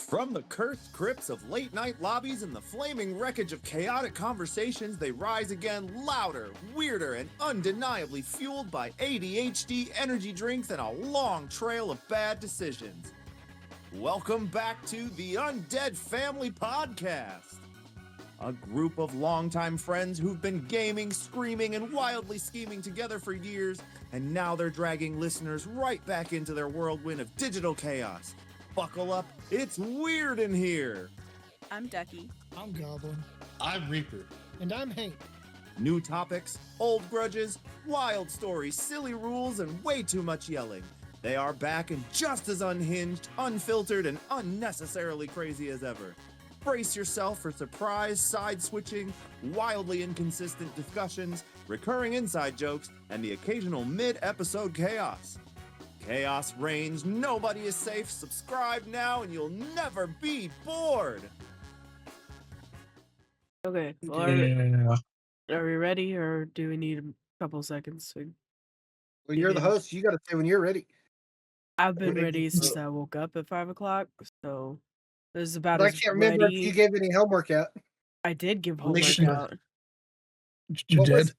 From the cursed crypts of late night lobbies and the flaming wreckage of chaotic conversations, they rise again louder, weirder, and undeniably fueled by ADHD energy drinks and a long trail of bad decisions. Welcome back to the Undead Family Podcast. A group of longtime friends who've been gaming, screaming, and wildly scheming together for years, and now they're dragging listeners right back into their whirlwind of digital chaos. Buckle up, it's weird in here. I'm Ducky. I'm Goblin. I'm Reaper. And I'm Hank. New topics, old grudges, wild stories, silly rules, and way too much yelling. They are back and just as unhinged, unfiltered, and unnecessarily crazy as ever. Brace yourself for surprise, side-switching, wildly inconsistent discussions, recurring inside jokes, and the occasional mid-episode chaos. Chaos reigns, nobody is safe. Subscribe now and you'll never be bored. Okay, well, are we ready, or do we need a couple seconds? Well, you're the host. You got to say when you're ready. I've been ready since I woke up at 5 o'clock, so this is about But I as can't remember ready. if you gave any homework out. I did give Make homework sure- out. You What was- did?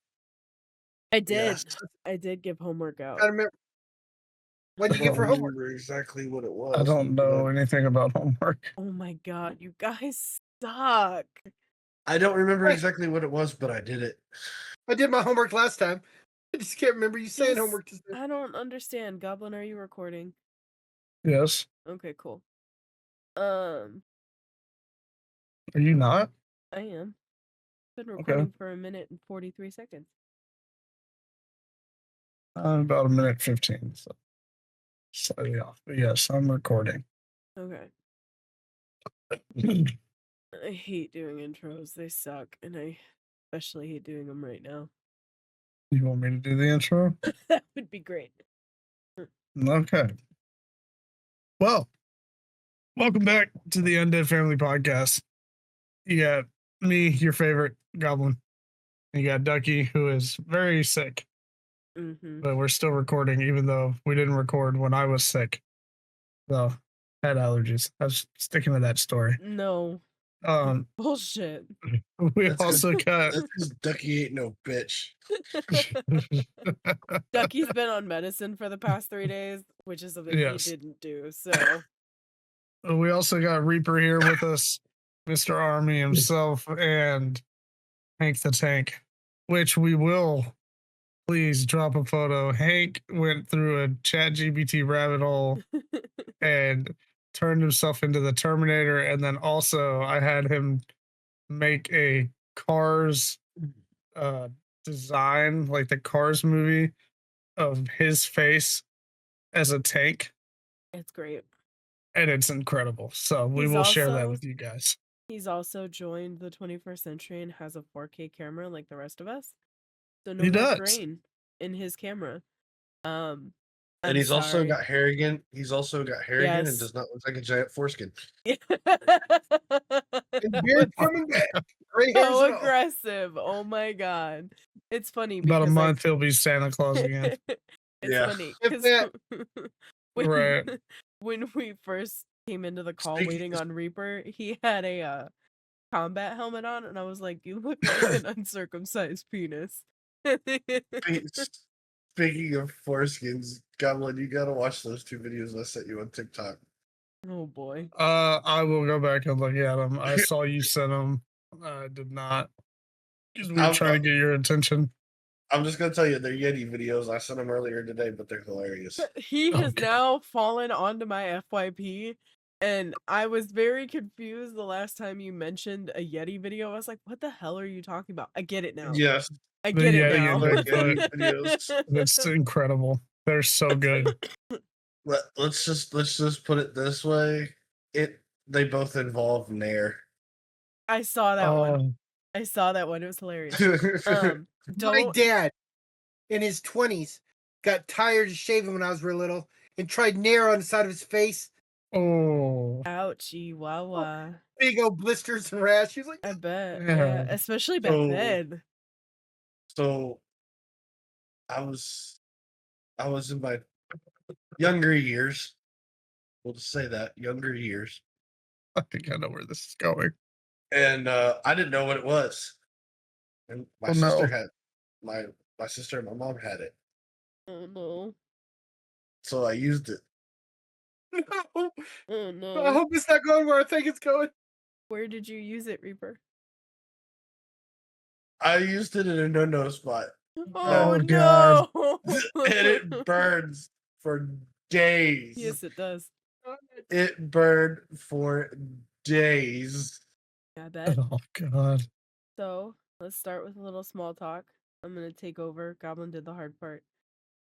I did. Yes. I did give homework out. I don't remember. What did you get for I don't homework? remember exactly what it was. I don't know anything about homework. Oh my god, you guys suck. I don't remember exactly what it was, but I did it. I did my homework last time. I just can't remember you saying Yes. homework. I don't understand. Goblin, are you recording? Yes. Okay, cool. Are you not? I am. Been recording for 1 minute and 43 seconds. About 1:15. So slightly off. But yes, I'm recording. Okay. I hate doing intros. They suck, and I especially hate doing them right now. You want me to do the intro? That would be great. Okay. Well, welcome back to the Undead Family Podcast. You got me, your favorite Goblin. You got Ducky, who is very sick, Mm-hmm. but we're still recording, even though we didn't record when I was sick. So, had allergies. I was sticking to that story. No. Bullshit. We That's also got That's because Ducky ain't no bitch. Ducky's been on medicine for the past 3 days, which is something Yes. he didn't do. So we also got Reaper here with us, Mr. Army himself, and Hank the Tank, which we will please drop a photo. Hank went through a ChatGPT rabbit hole and turned himself into the Terminator, and then also I had him make a Cars design, like the Cars movie, of his face as a tank, it's great. and it's incredible. So we He's will share that also- with you guys. He's also joined the 21st century and has a 4K camera like the rest of us. So no He more does. grain in his camera. And I'm he's also sorry. got hair again. He's also got hair again Yes. and does not look like a giant foreskin. And beard coming back. Gray hairs So and all. aggressive. Oh my god. It's funny About a because I- month, he'll be Santa Claus again. It's Yeah. funny If 'cause that- when, Right. when we first came into the call Speaking- waiting on Reaper, he had a combat helmet on, and I was like, "You look like an uncircumcised penis." Speaking of foreskins, Goblin, you gotta watch those 2 videos I sent you on TikTok. Oh boy. I will go back and look at them. I saw you sent them. I did not. 'Cause we were I'm- trying to get your attention. I'm just gonna tell you, they're Yeti videos. I sent them earlier today, but they're hilarious. He has Okay. now fallen onto my FYP, and I was very confused the last time you mentioned a Yeti video. I was like, "What the hell are you talking about?" I get it now. Yes. I The get it Yeti now. and Bigfoot videos. It's incredible. They're so good. Let's just put it this way. They both involve Nair. I saw that one. Oh, I saw that one. It was hilarious. My Don't dad, in his 20s, got tired of shaving when I was real little and tried Nair on the side of his face. oh, ouchie wawa. Big old blisters and rash. He was like, I bet. Yeah. Yeah, especially back So- then. So I was in my younger years. We'll just say that, younger years. I think I know where this is going. And I didn't know what it was. And my Oh, sister no. had my sister and my mom had it. Oh no. So I used it. No. Oh I no. hope it's not going where I think it's going. Where did you use it, Reaper? I used it in a no-no spot. Oh Oh, God. no. And it burns for days. Yes, it does. It burned for days. I bet. Oh, God. So let's start with a little small talk. I'm gonna take over. Goblin did the hard part.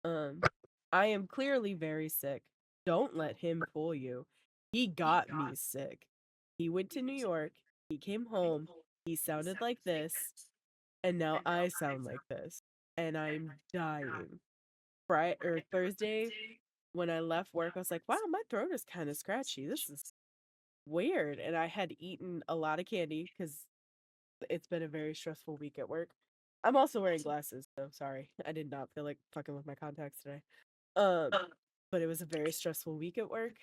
I am clearly very sick. Don't let him fool you. He got me sick. He went to New York. He came home. He sounded like this, and now I sound like this, and I'm dying. Friday or Thursday, when I left work, I was like, "Wow, my throat is kind of scratchy. This is weird." And I had eaten a lot of candy because it's been a very stressful week at work. I'm also wearing glasses, so sorry. I did not feel like fucking with my contacts today. Um, but it was a very stressful week at work.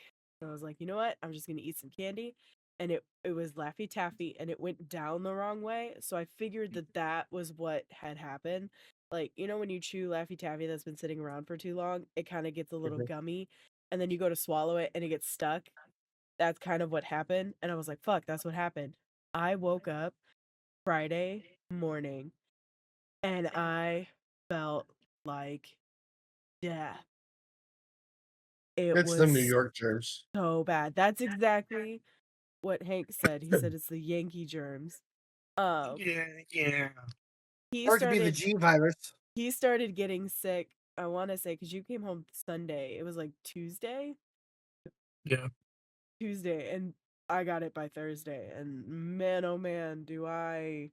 So I was like, you know what? I'm just gonna eat some candy. And it was Laffy Taffy and it went down the wrong way. So I figured that was what had happened. Like, you know, when you chew Laffy Taffy that's been sitting around for too long, it kind of gets a little gummy. And then you go to swallow it and it gets stuck. That's kind of what happened. And I was like, fuck, that's what happened. I woke up Friday morning and I felt like death. It It's the New was York germs. so bad. That's exactly what Hank said. He said it's the Yankee germs. Um, Yeah. he Or it could be the started G virus. he started getting sick. I want to say because you came home Sunday. It was like Tuesday, Yeah. and I got it by Thursday. And man, oh man, do I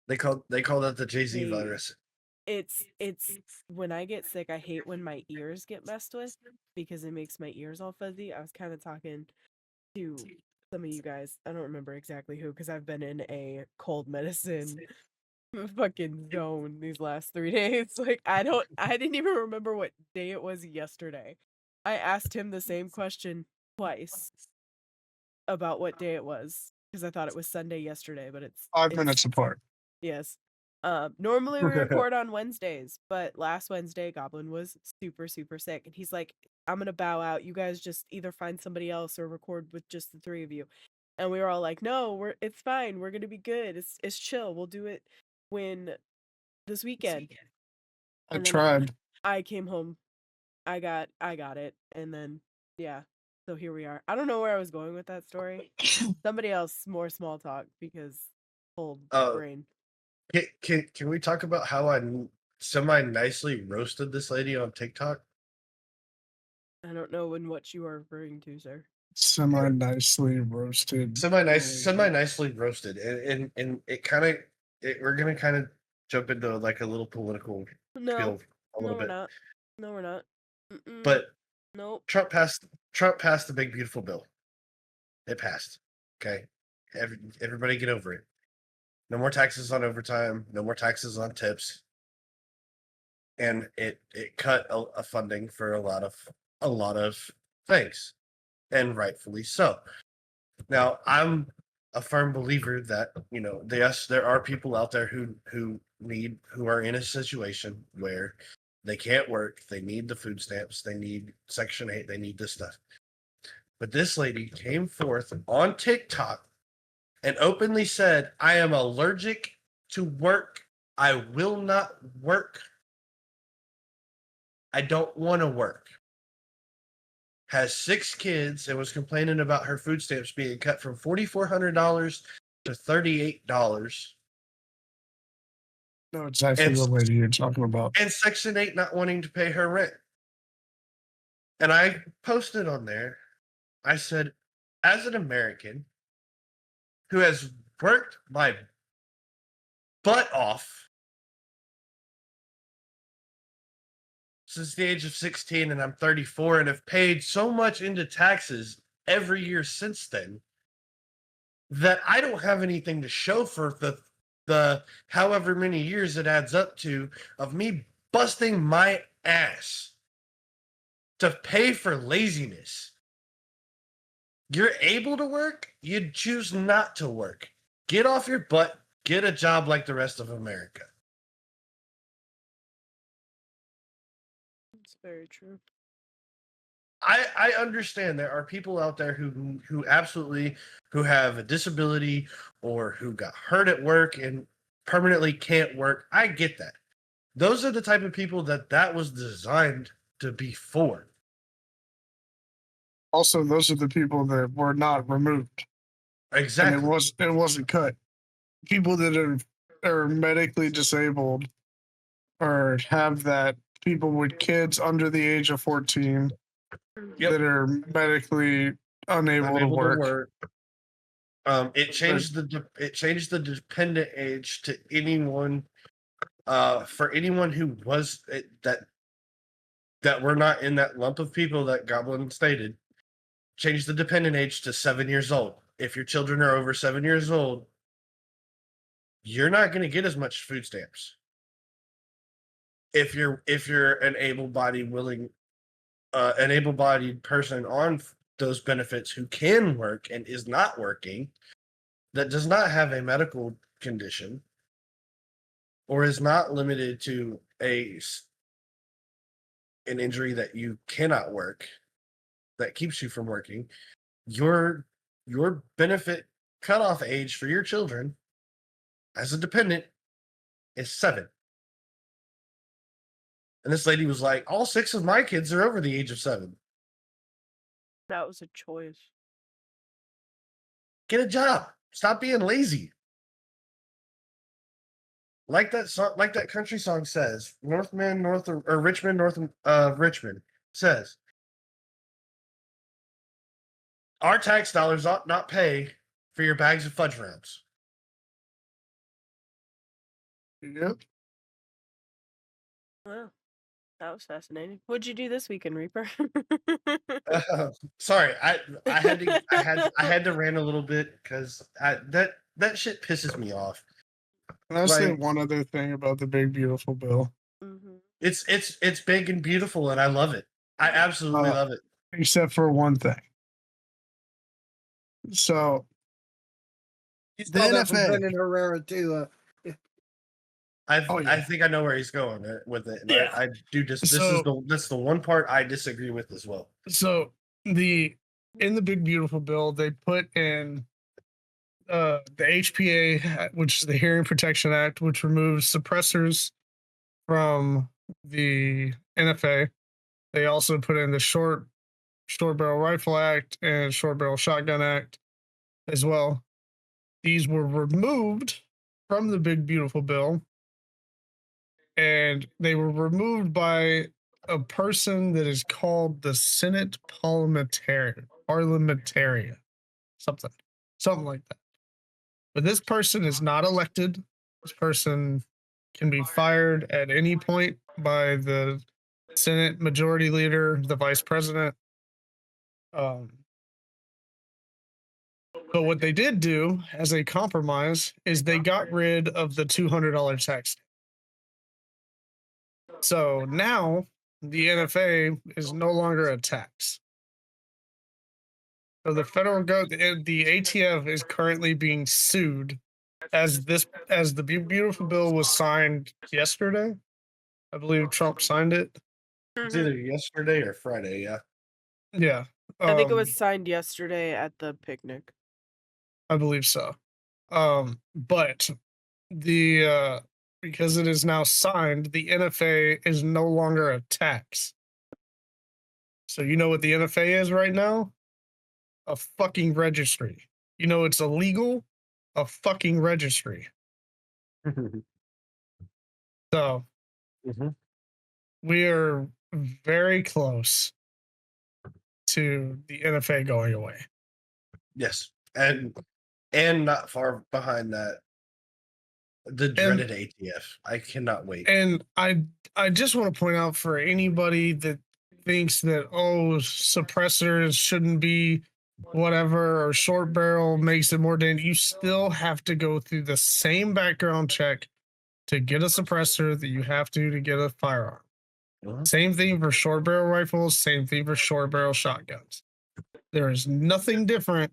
They call that the Jay-Z hate. virus. It's when I get sick, I hate when my ears get messed with because it makes my ears all fuzzy. I was kind of talking to some of you guys. I don't remember exactly who because I've been in a cold medicine fucking zone these last 3 days. Like I didn't even remember what day it was yesterday. I asked him the same question twice about what day it was because I thought it was Sunday yesterday, but 5 it's minutes apart. yes. Normally we record on Wednesdays, but last Wednesday Goblin was super, super sick. And he's like, I'm gonna bow out. You guys just either find somebody else or record with just the three of you. And we were all like, no, it's fine. We're gonna be good. It's chill. We'll do it when this weekend. I And then tried. I came home. I got it. And then yeah. So here we are. I don't know where I was going with that story. Somebody else more small talk because cold brain. Can we talk about how I semi nicely roasted this lady on TikTok? I don't know what you are referring to, sir. Semi nicely roasted. Semi nicely roasted, and it kind of we're gonna kind of jump into like a little political No, spiel a no, little we're bit, not. No, we're not. Mm-mm. but Nope. Trump passed the big beautiful bill. It passed. Okay, everybody get over it. No more taxes on overtime. No more taxes on tips. And it cut a funding for a lot of things, and rightfully so. Now I'm a firm believer that yes, there are people out there who are in a situation where they can't work, they need the food stamps, they need Section 8, they need this stuff. But this lady came forth on TikTok and openly said, I am allergic to work. I will not work. I don't want to work. Has 6 kids and was complaining about her food stamps being cut from $4,400 to $38. No, it's actually the lady you're talking about. And Section 8 not wanting to pay her rent. And I posted on there, I said, as an American who has worked my butt off since the age of 16 and I'm 34 and have paid so much into taxes every year since then that I don't have anything to show for the however many years it adds up to of me busting my ass to pay for laziness. You're able to work, you choose not to work. Get off your butt, get a job like the rest of America. It's very true. I understand there are people out there who absolutely who have a disability or who got hurt at work and permanently can't work. I get that. Those are the type of people that was designed to be for. Also, those are the people that were not removed, Exactly. and it wasn't cut. People that are medically disabled or have that. People with kids under the age of 14 Yep. that are medically unable to work. It changed the dependent age to anyone for anyone who was that were not in that lump of people that Goblin stated. Changed the dependent age to 7 years old. If your children are over 7 years old, you're not going to get as much food stamps. If you're an able-bodied person on those benefits who can work and is not working, that does not have a medical condition, or is not limited to an injury that you cannot work, that keeps you from working, your benefit cutoff age for your children as a dependent is 7. And this lady was like, all 6 of my kids are over the age of 7. That was a choice. Get a job. Stop being lazy. Like that country song says, Richmond says, our tax dollars ought not pay for your bags of fudge rounds. Yep. Wow. That was fascinating. What'd you do this weekend, Reaper? Sorry, I had to rant a little bit because that shit pisses me off. Can I say Like, one other thing about the big beautiful bill? Mm-hmm. It's big and beautiful, and I love it. I absolutely love it. Except for one thing. So You the saw that from NFA. Brendan Herrera too. I think I know where he's going with it. And Yeah. I do just that's the one part I disagree with as well. So in the big beautiful bill, they put in the HPA, which is the Hearing Protection Act, which removes suppressors from the NFA. They also put in the Short Barrel Rifle Act and Short Barrel Shotgun Act as well. These were removed from the big beautiful bill, and they were removed by a person that is called the Senate parliamentarian, something like that. But this person is not elected. This person can be fired at any point by the Senate Majority Leader, the Vice President. But what they did do as a compromise is they got rid of the $200 tax. So now the NFA is no longer a tax. So the the ATF is currently being sued as the beautiful bill was signed yesterday. I believe Trump signed it. It's either yesterday or Friday, yeah. Yeah. I think it was signed yesterday at the picnic. I believe so. But the because it is now signed, the NFA is no longer a tax. So you know what the NFA is right now? A fucking registry. You know it's illegal? A fucking registry. So we are very close to the NFA going away. Yes. And not far behind that, the dreaded ATF. I cannot wait. And I just want to point out for anybody that thinks that suppressors shouldn't be whatever, or short barrel makes it more dangerous, you still have to go through the same background check to get a suppressor that you have to get a firearm. Same thing for short barrel rifles, same thing for short barrel shotguns. There is nothing different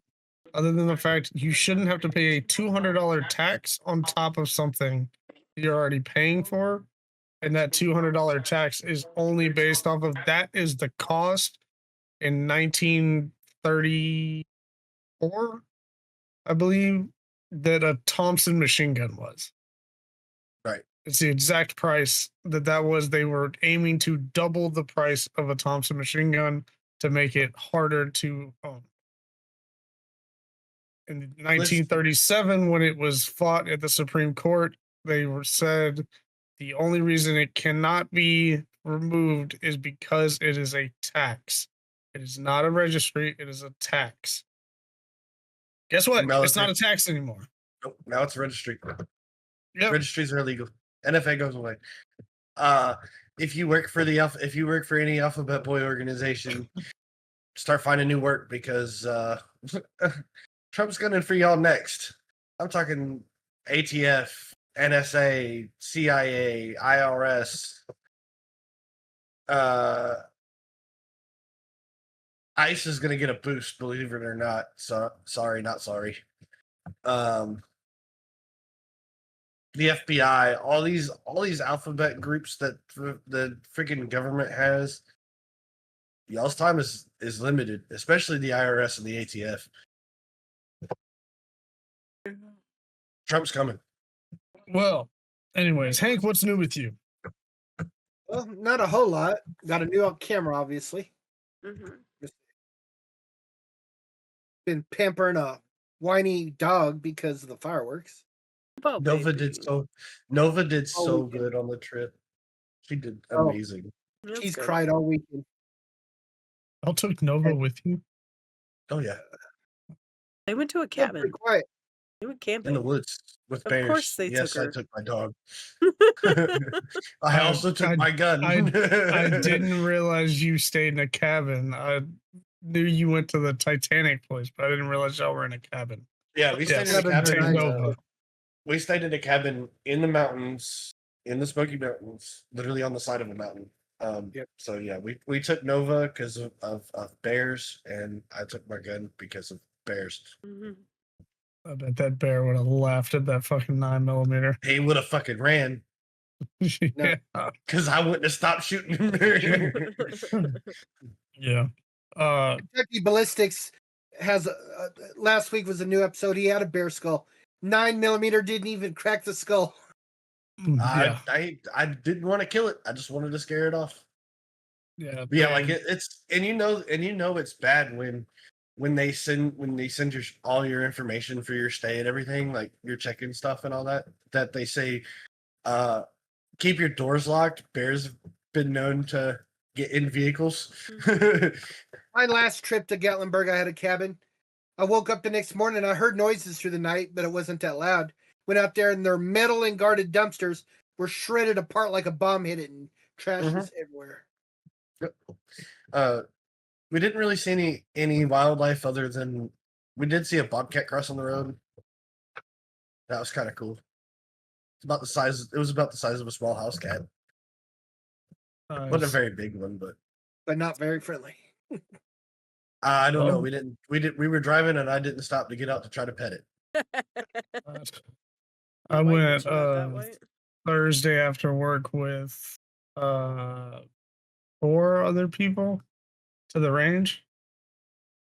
other than the fact you shouldn't have to pay a $200 tax on top of something you're already paying for. And that $200 tax is only based off of that is the cost in 1934, I believe, that a Thompson machine gun was. Right. It's the exact price that was. They were aiming to double the price of a Thompson machine gun to make it harder to own. In 1937, when it was fought at the Supreme Court, they were said the only reason it cannot be removed is because it is a tax. It is not a registry, it is a tax. Guess what? It's not a tax anymore. Nope, now it's a registry. Yep. Registries are illegal. NFA goes away. If you work for any Alphabet Boy organization, start finding new work because Trump's gunning for y'all next. I'm talking ATF, NSA, CIA, IRS, ICE is going to get a boost, believe it or not. So sorry, not sorry. The FBI, all these alphabet groups that the freaking government has. Y'all's time is limited, especially the IRS and the ATF. Trump's coming. Well, anyways, Hank, what's new with you? Well, not a whole lot. Got a new camera, obviously. Been pampering a whiny dog because of the fireworks. Nova did so good on the trip. She did amazing. She's cried all weekend. I'll take Nova with you. Oh yeah. They went to a cabin. Pretty quiet. They went camping In the woods with Of bears. course they yes, took her. I took my dog. I also took my gun. I didn't realize you stayed in a cabin. I knew you went to the Titanic place, but I didn't realize y'all were in a cabin. Yeah, we stayed in a Take cabin. Nova. We stayed in a cabin in the mountains, in the Smoky Mountains, literally on the side of a mountain. So yeah, we took Nova because of bears, and I took my gun because of bears. I bet that bear would have laughed at that fucking 9mm. He would have fucking ran. Yeah. Because I wouldn't have stopped shooting him. Yeah. Ducky Ballistics has last week was a new episode. He had a bear skull. 9mm didn't even crack the skull. Yeah. I didn't want to kill it. I just wanted to scare it off. Yeah. Yeah, like it's and you know it's bad when they send your all your information for your stay and everything, like your check-in stuff and all that they say keep your doors locked. Bears have been known to get in vehicles. My last trip to Gatlinburg, I had a cabin. I woke up the next morning. I heard noises through the night, but it wasn't that loud. Went out there, and their metal and guarded dumpsters were shredded apart like a bomb hit it, and trash was everywhere. We didn't really see any wildlife other than we did see a bobcat cross on the road. That was kind of cool. It was about the size of a small house cat. Wasn't a very big one, but not very friendly. I don't know. We were driving, and I didn't stop to get out to try to pet it. I went Thursday after work with 4 other people to the range,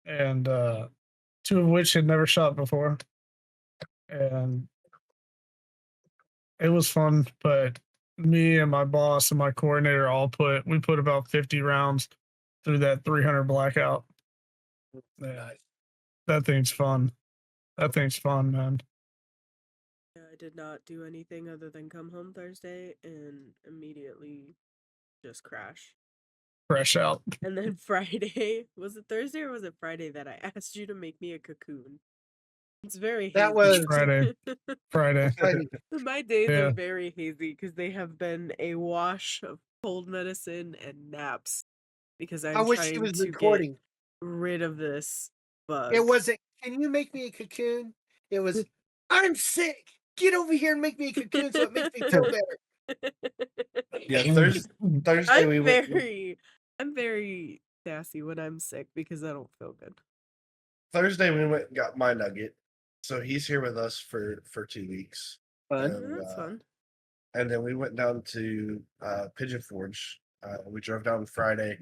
and 2 of which had never shot before, and it was fun. But me and my boss and my coordinator we put about 50 rounds through that 300 blackout. Yeah, that thing's fun. That thing's fun, man. Yeah, I did not do anything other than come home Thursday and immediately just crash. Fresh out. And then Friday, was it Thursday or was it Friday that I asked you to make me a cocoon? It's very hazy. That was Friday. Friday. My days are very hazy because they have been a wash of cold medicine and naps because I'm trying to get rid of this bug. It wasn't, can you make me a cocoon? It was, I'm sick. Get over here and make me a cocoon so it makes me feel better. Yeah, Thursday I'm very sassy when I'm sick because I don't feel good. Thursday we went and got my nugget, so he's here with us for 2 weeks. Fun. And, That's fun. and then we went down to Pigeon Forge. We drove down Friday.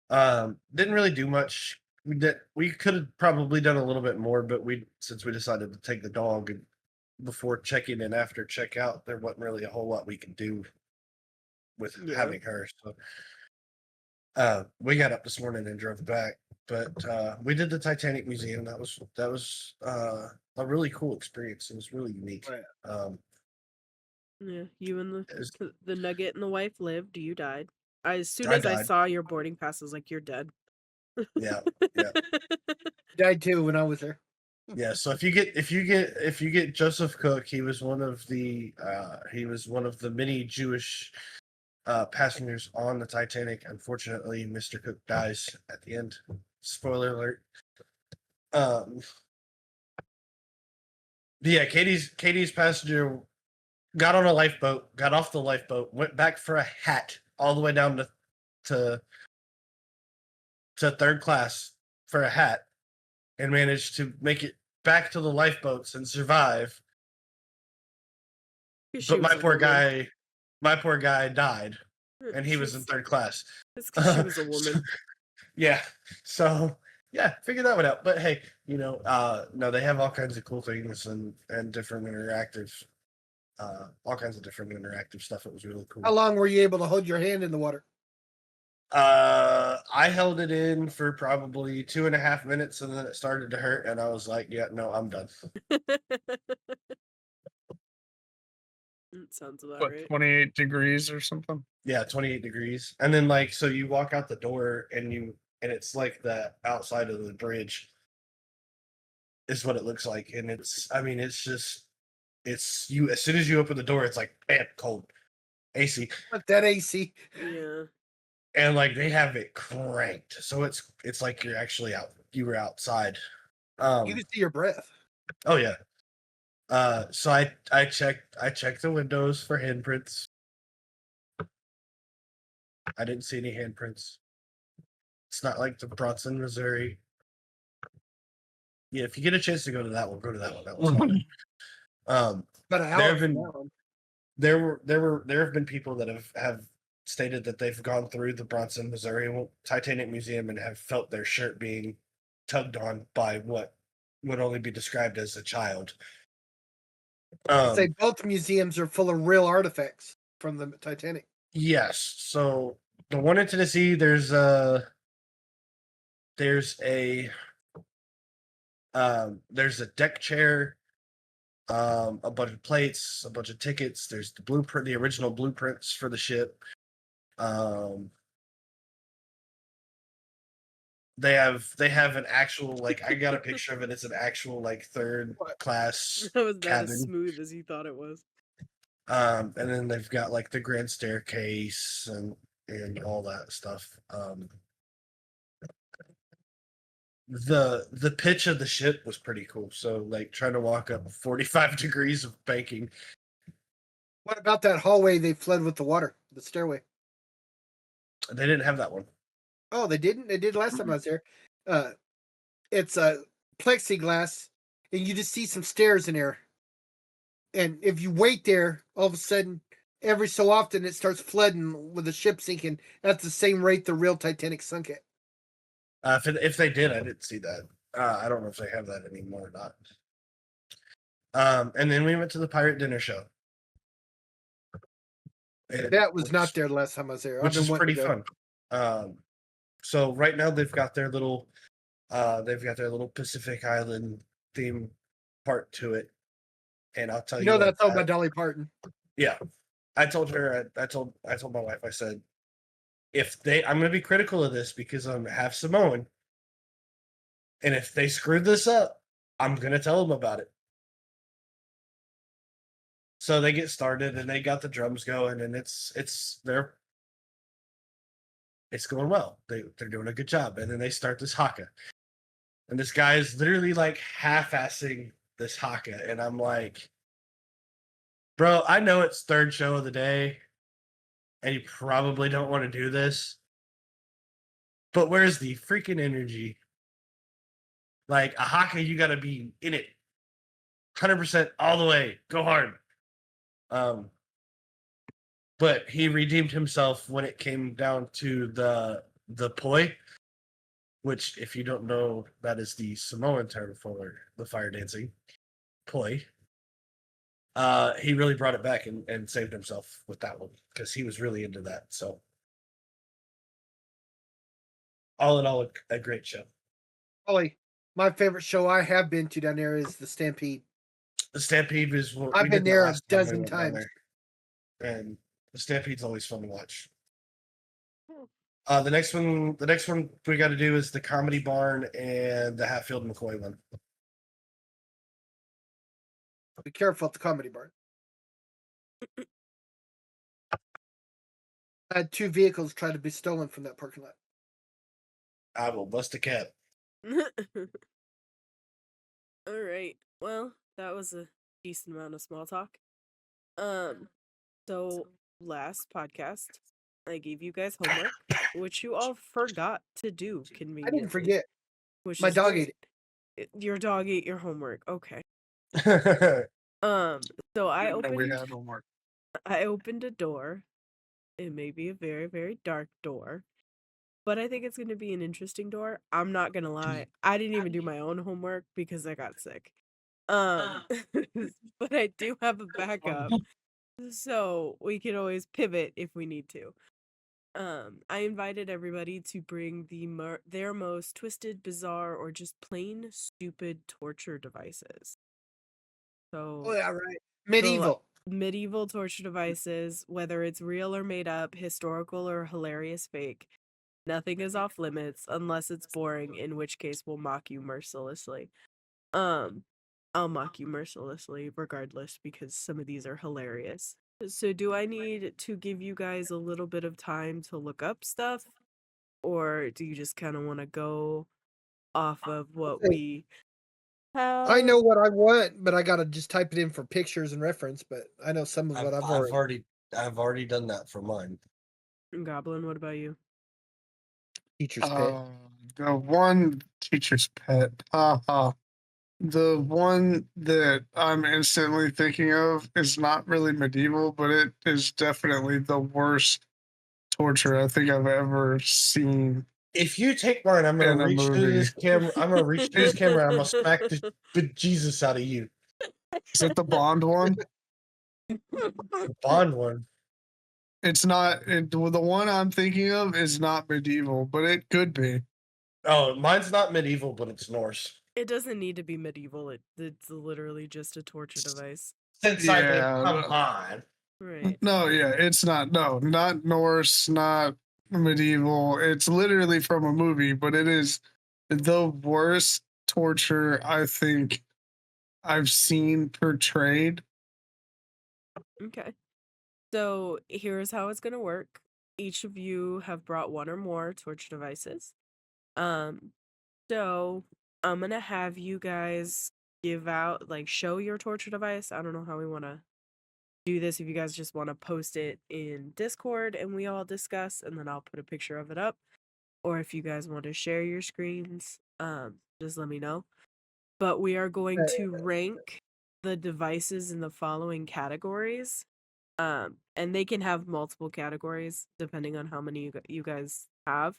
Didn't really do much. We could have probably done a little bit more, but since we decided to take the dog and before checking in after checkout, there wasn't really a whole lot we could do with Yeah. having her. So we got up this morning and drove back. But we did the Titanic Museum. That was a really cool experience. It was really unique. Right. Yeah, you and It was- the nugget and the wife lived. You died. As soon I as I died. saw your boarding pass, I was like, "You're dead." Yeah, yeah, Died too when I was there. yeah. So if you get Joseph Cook, he was one of the many Jewish passengers on the Titanic. Unfortunately, Mr. Cook dies at the end. Spoiler alert. Yeah, Katie's passenger got on a lifeboat, got off the lifeboat, went back for a hat all the way down to third class for a hat, and managed to make it back to the lifeboats and survive. But my poor guy died, and he was in third class. It's because she was a woman. Yeah. So yeah, figure that one out. But hey, no, they have all kinds of cool things and different interactive, all kinds of different interactive stuff. It was really cool. How long were you able to hold your hand in the water? I held it in for probably 2.5 minutes, and then it started to hurt, and I was like, "Yeah, no, I'm done." It sounds about What, right. 28 degrees or something? Yeah, 28 degrees, and then so you walk out the door, and it's like the outside of the bridge is what it looks like, and it's you as soon as you open the door, it's like bam, cold, AC. Not that AC. Yeah. And they have it cranked, so it's like you're actually out. You were outside. You can see your breath. Oh yeah. So I checked the windows for handprints. I didn't see any handprints. It's not like the Bronson, Missouri. Yeah, if you get a chance to go to that one, go to that one. That was fun. About an hour There have from been- now. There have been people that have stated that they've gone through the Bronson, Missouri Titanic Museum and have felt their shirt being tugged on by what would only be described as a child. Say both museums are full of real artifacts from the Titanic. Yes. So the one in Tennessee, there's a deck chair, a bunch of plates, a bunch of tickets. There's the original blueprints for the ship. They have an actual I got a picture of it. It's an actual third class That was not cabin. as smooth as you thought it was. And then they've got the grand staircase and all that stuff. The pitch of the ship was pretty cool. So trying to walk up 45 degrees of banking. What about that hallway they fled with the water? The stairway. They didn't have that one. Oh, they didn't? They did last time I was there. It's a plexiglass, and you just see some stairs in there. And if you wait there, all of a sudden, every so often, it starts flooding with the ship sinking at the same rate the real Titanic sunk it. If they did, I didn't see that. I don't know if they have that anymore or not. And then we went to the pirate dinner show. That was not there the last time I was there. Which is pretty fun. So right now they've got their little Pacific Island theme part to it, and I'll tell you. That's all about Dolly Parton. Yeah, I told her. I told my wife. I said, I'm going to be critical of this because I'm half Samoan, and if they screwed this up, I'm going to tell them about it. So they get started, and they got the drums going, and it's going well. They're doing a good job, and then they start this haka, and this guy is literally half-assing this haka, and I'm like, bro, I know it's third show of the day, and you probably don't want to do this, but where's the freaking energy? Like a haka, you got to be in it 100% all the way. Go hard. But he redeemed himself when it came down to the poi, which, if you don't know, that is the Samoan term for the fire dancing. Poi. He really brought it back and saved himself with that one because he was really into that. So, all in all, a great show. Ollie, my favorite show I have been to down there is the Stampede. The Stampede is what I've we been did the there a last time we dozen went down times. there. And the Stampede's always fun to watch. Hmm. The next one we got to do is the Comedy Barn and the Hatfield McCoy one. Be careful at the Comedy Barn. I had 2 vehicles try to be stolen from that parking lot. I will bust a cap. All right. Well, that was a decent amount of small talk. So last podcast, I gave you guys homework, which you all forgot to do I conveniently. didn't forget. Which My is dog great. ate it. Your dog ate your homework. Okay. That's So I Didn't know we opened had homework. I opened a door. It may be a very, very dark door, but I think it's going to be an interesting door. I'm not going to lie. I didn't even do my own homework because I got sick. But I do have a backup. So we can always pivot if we need to. I invited everybody to bring their most twisted, bizarre, or just plain stupid torture devices. So Oh yeah, right. Medieval. medieval torture devices, whether it's real or made up, historical or hilarious fake. Nothing is off limits unless it's boring, in which case we'll mock you mercilessly. I'll mock you mercilessly regardless because some of these are hilarious. So do I need to give you guys a little bit of time to look up stuff? Or do you just kind of want to go off of what Okay. we have? I know what I want, but I gotta just type it in for pictures and reference. But I know some of what I've already. I've already done that for mine. Goblin, what about you? Teacher's pet. The one teacher's pet. The one that I'm instantly thinking of is not really medieval, but it is definitely the worst torture I think I've ever seen. If you take mine, I'm In gonna a reach to movie. this camera. I'm gonna reach to this camera. I'm gonna smack the Jesus out of you. Is it the Bond one? The Bond one. It's not. The one I'm thinking of is not medieval, but it could be. Oh, mine's not medieval, but it's Norse. It doesn't need to be medieval. It's literally just a torture device. Since I did, Yeah. come on. Right. No, yeah, it's not. No, not Norse, not medieval. It's literally from a movie, but it is the worst torture I think I've seen portrayed. Okay. So here's how it's gonna work. Each of you have brought one or more torture devices. So I'm gonna have you guys give out, like, show your torture device. I don't know how we want to do this. If you guys just want to post it in Discord and we all discuss, and then I'll put a picture of it up, or if you guys want to share your screens, just let me know. But we are going to rank the devices in the following categories. And they can have multiple categories depending on how many you guys have.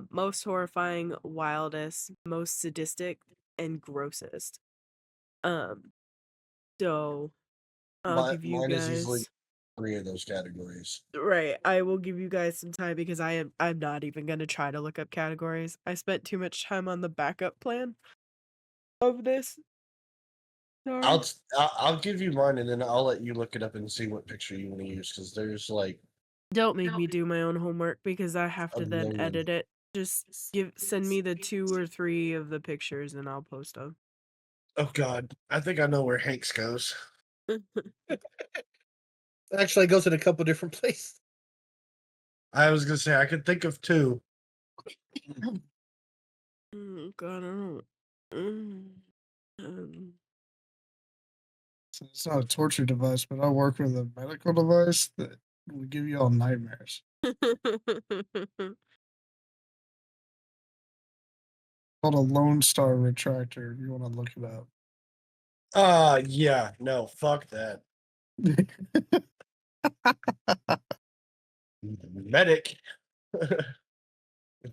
Most horrifying, wildest, most sadistic, and grossest. So I'll give you Mine guys is easily 3 of those categories. right. I will give you guys some time because I'm not even gonna try to look up categories. I spent too much time on the backup plan of this. Sorry. I'll give you mine, and then I'll let you look it up and see what picture you want to use because there's like Don't make me do my own homework because I have to A then million. edit it. Just send me the 2 or 3 of the pictures and I'll post them. oh god, I think I know where Hanks goes. Actually, it goes in a couple different places. I was gonna say I could think of 2. Oh God, I don't. Um, It's not a torture device, but I work with a medical device that will give you all nightmares. called a Lone Star retractor. If you want to look it up. Yeah, no, fuck that. Medic.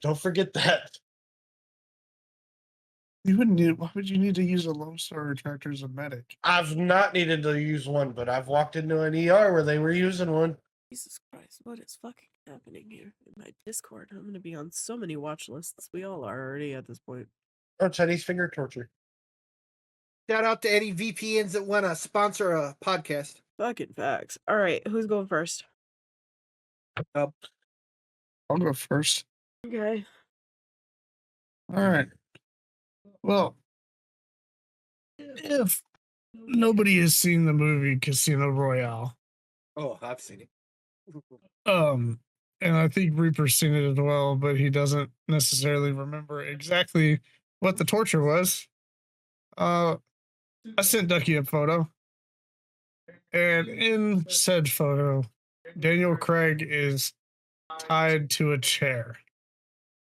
Don't forget that. You wouldn't need. Why would you need to use a Lone Star retractor as a medic? I've not needed to use one, but I've walked into an ER where they were using one. Jesus Christ, what is fucking happening here in my Discord? I'm gonna be on so many watch lists. We all are already at this point. Oh, Chinese finger torture. Shout out to any VPNs that want to sponsor a podcast. Fucking facts. All right, who's going first? I'll go first. Okay. All right. Well, if nobody has seen the movie Casino Royale, Oh, I've seen it. and I think Reaper's seen it as well, but he doesn't necessarily remember exactly what the torture was. I sent Ducky a photo, and in said photo, Daniel Craig is tied to a chair.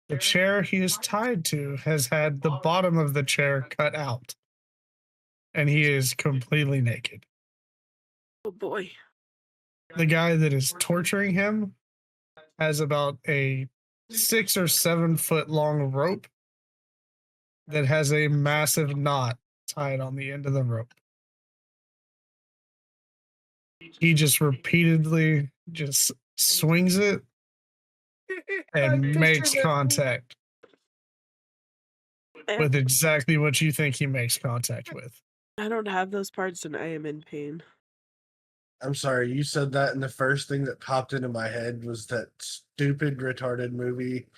The chair he is tied to has had the bottom of the chair cut out, and he is completely naked. Oh boy. The guy that is torturing him has about a 6 or 7 foot long rope that has a massive knot tied on the end of the rope. He just repeatedly just swings it and makes contact with exactly what you think he makes contact with. I don't have those parts and I am in pain. I'm sorry, you said that, and the first thing that popped into my head was that stupid, retarded movie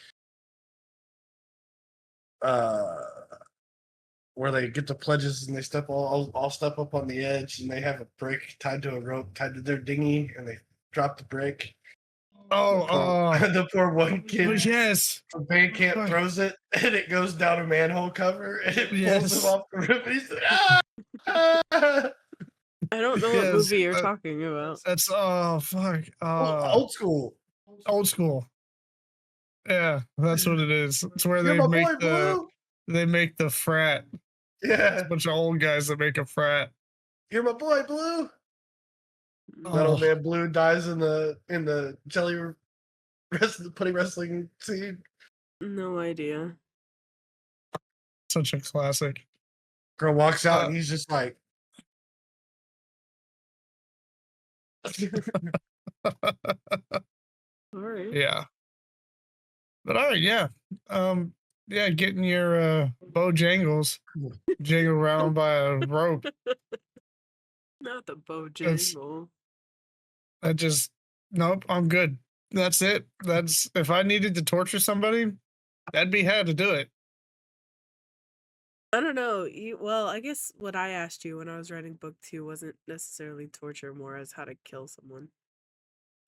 where they get the pledges and they all step up on the edge, and they have a brick tied to a rope tied to their dinghy, and they drop the brick. The poor one kid yes. from band camp throws it, and it goes down a manhole cover, and it pulls him off the roof, and he's like, ah! I don't know what movie you're talking about. That's fuck. Old school. Old school. Yeah, that's what it is. It's where You're they make the frat. Yeah, it's a bunch of old guys that make a frat. You're my boy, Blue. That old man Blue dies in the jelly putty wrestling scene. No idea. Such a classic. Girl walks out and he's just like, all right. Yeah. But all right, yeah. Yeah, getting your Bojangles jangled around by a rope. Not the Bojangle. Nope, I'm good. That's it. That's if I needed to torture somebody, that'd be how to do it. I don't know. Well, I guess what I asked you when I was writing book 2 wasn't necessarily torture, more as how to kill someone.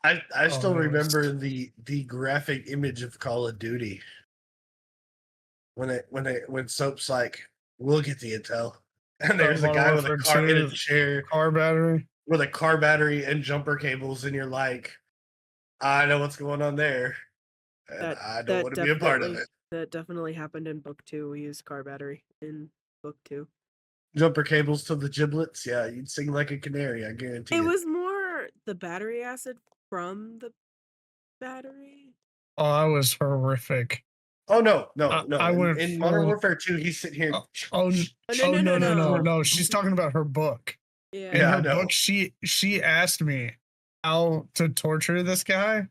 I still remember the graphic image of Call of Duty when Soap's like, we'll get the intel, and there's a guy with a car in a chair, car battery with a car battery and jumper cables, and you're like, I know what's going on there, and I don't want to be a part of it. That definitely happened in book 2. We used car battery in book 2. Jumper cables to the giblets. Yeah, you'd sing like a canary. I guarantee it. Was more the battery acid from the battery. Oh, that was horrific. Oh no! I went in Modern Warfare 2. He's sitting here. No. She's talking about her book. Yeah. In her book, she asked me how to torture this guy,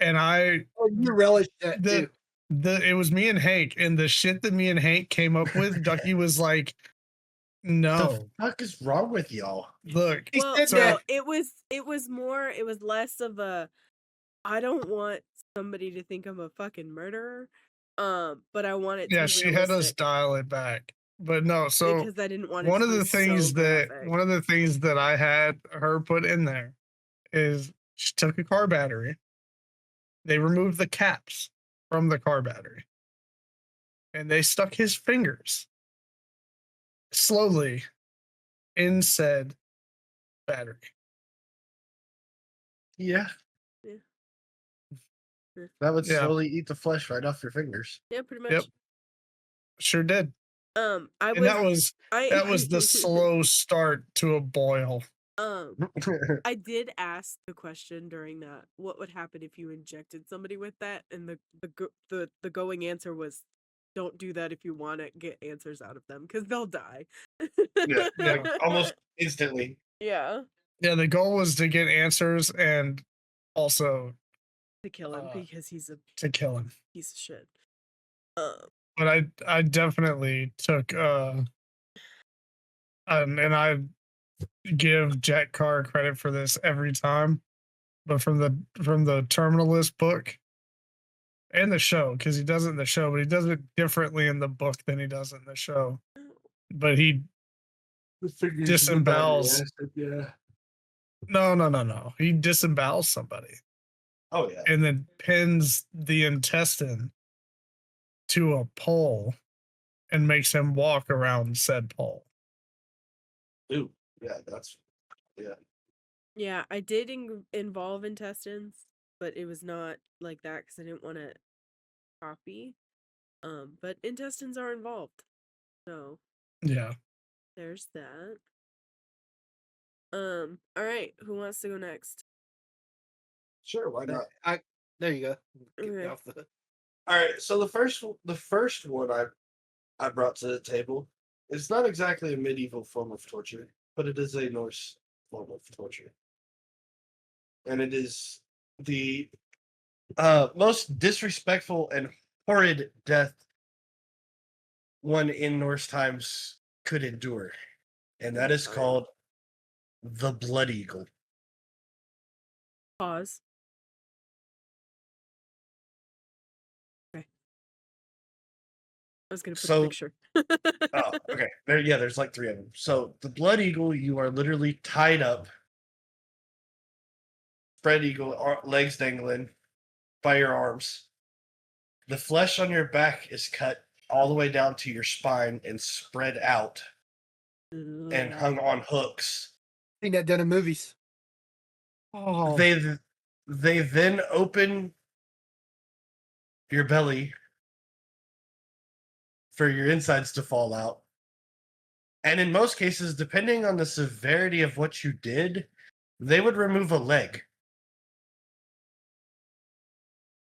and you relished that too. It was me and Hank, and the shit that me and Hank came up with, Ducky was like, "No, the fuck is wrong with y'all?" Look, well, it was less of a, I don't want somebody to think I'm a fucking murderer, but I want it to be realistic. She had us dial it back, but no. So because I didn't want one of the things that I had her put in there is she took a car battery. They removed the caps from the car battery, and they stuck his fingers slowly in said battery. Yeah. That would slowly eat the flesh right off your fingers. Yeah, pretty much. Yep. Sure did. I And that was I the slow start to a boil. I did ask the question during that, what would happen if you injected somebody with that? And the going answer was, don't do that if you want to get answers out of them, because they'll die. yeah, almost instantly. Yeah. Yeah, the goal was to get answers and also To kill him because he's a to kill him. piece of shit. But I definitely took and I give Jack Carr credit for this every time, but from the Terminalist book and the show, because he does it in the show, but he does it differently in the book than he does in the show. But he disembowels. Yeah. No. He disembowels somebody Oh yeah. and then pins the intestine to a pole and makes him walk around said pole. Ooh, yeah, that's yeah. Yeah, I did involve intestines, but it was not like that because I didn't want to copy. But intestines are involved, so Yeah. there's that. All right, who wants to go next? Sure, why not? There you go. Get me Okay. off the. All right, so the first one I brought to the table is not exactly a medieval form of torture, but it is a Norse form of torture, and it is the most disrespectful and horrid death one in Norse times could endure, and that is called the Blood Eagle. Pause. Okay. I was gonna put the picture. Oh, okay. There's like 3 of them. So the Blood Eagle, you are literally tied up, spread eagle, legs dangling by your arms. The flesh on your back is cut all the way down to your spine and spread out and hung on hooks. Seen that done in movies. Oh. They then open your belly for your insides to fall out. And in most cases, depending on the severity of what you did, they would remove a leg.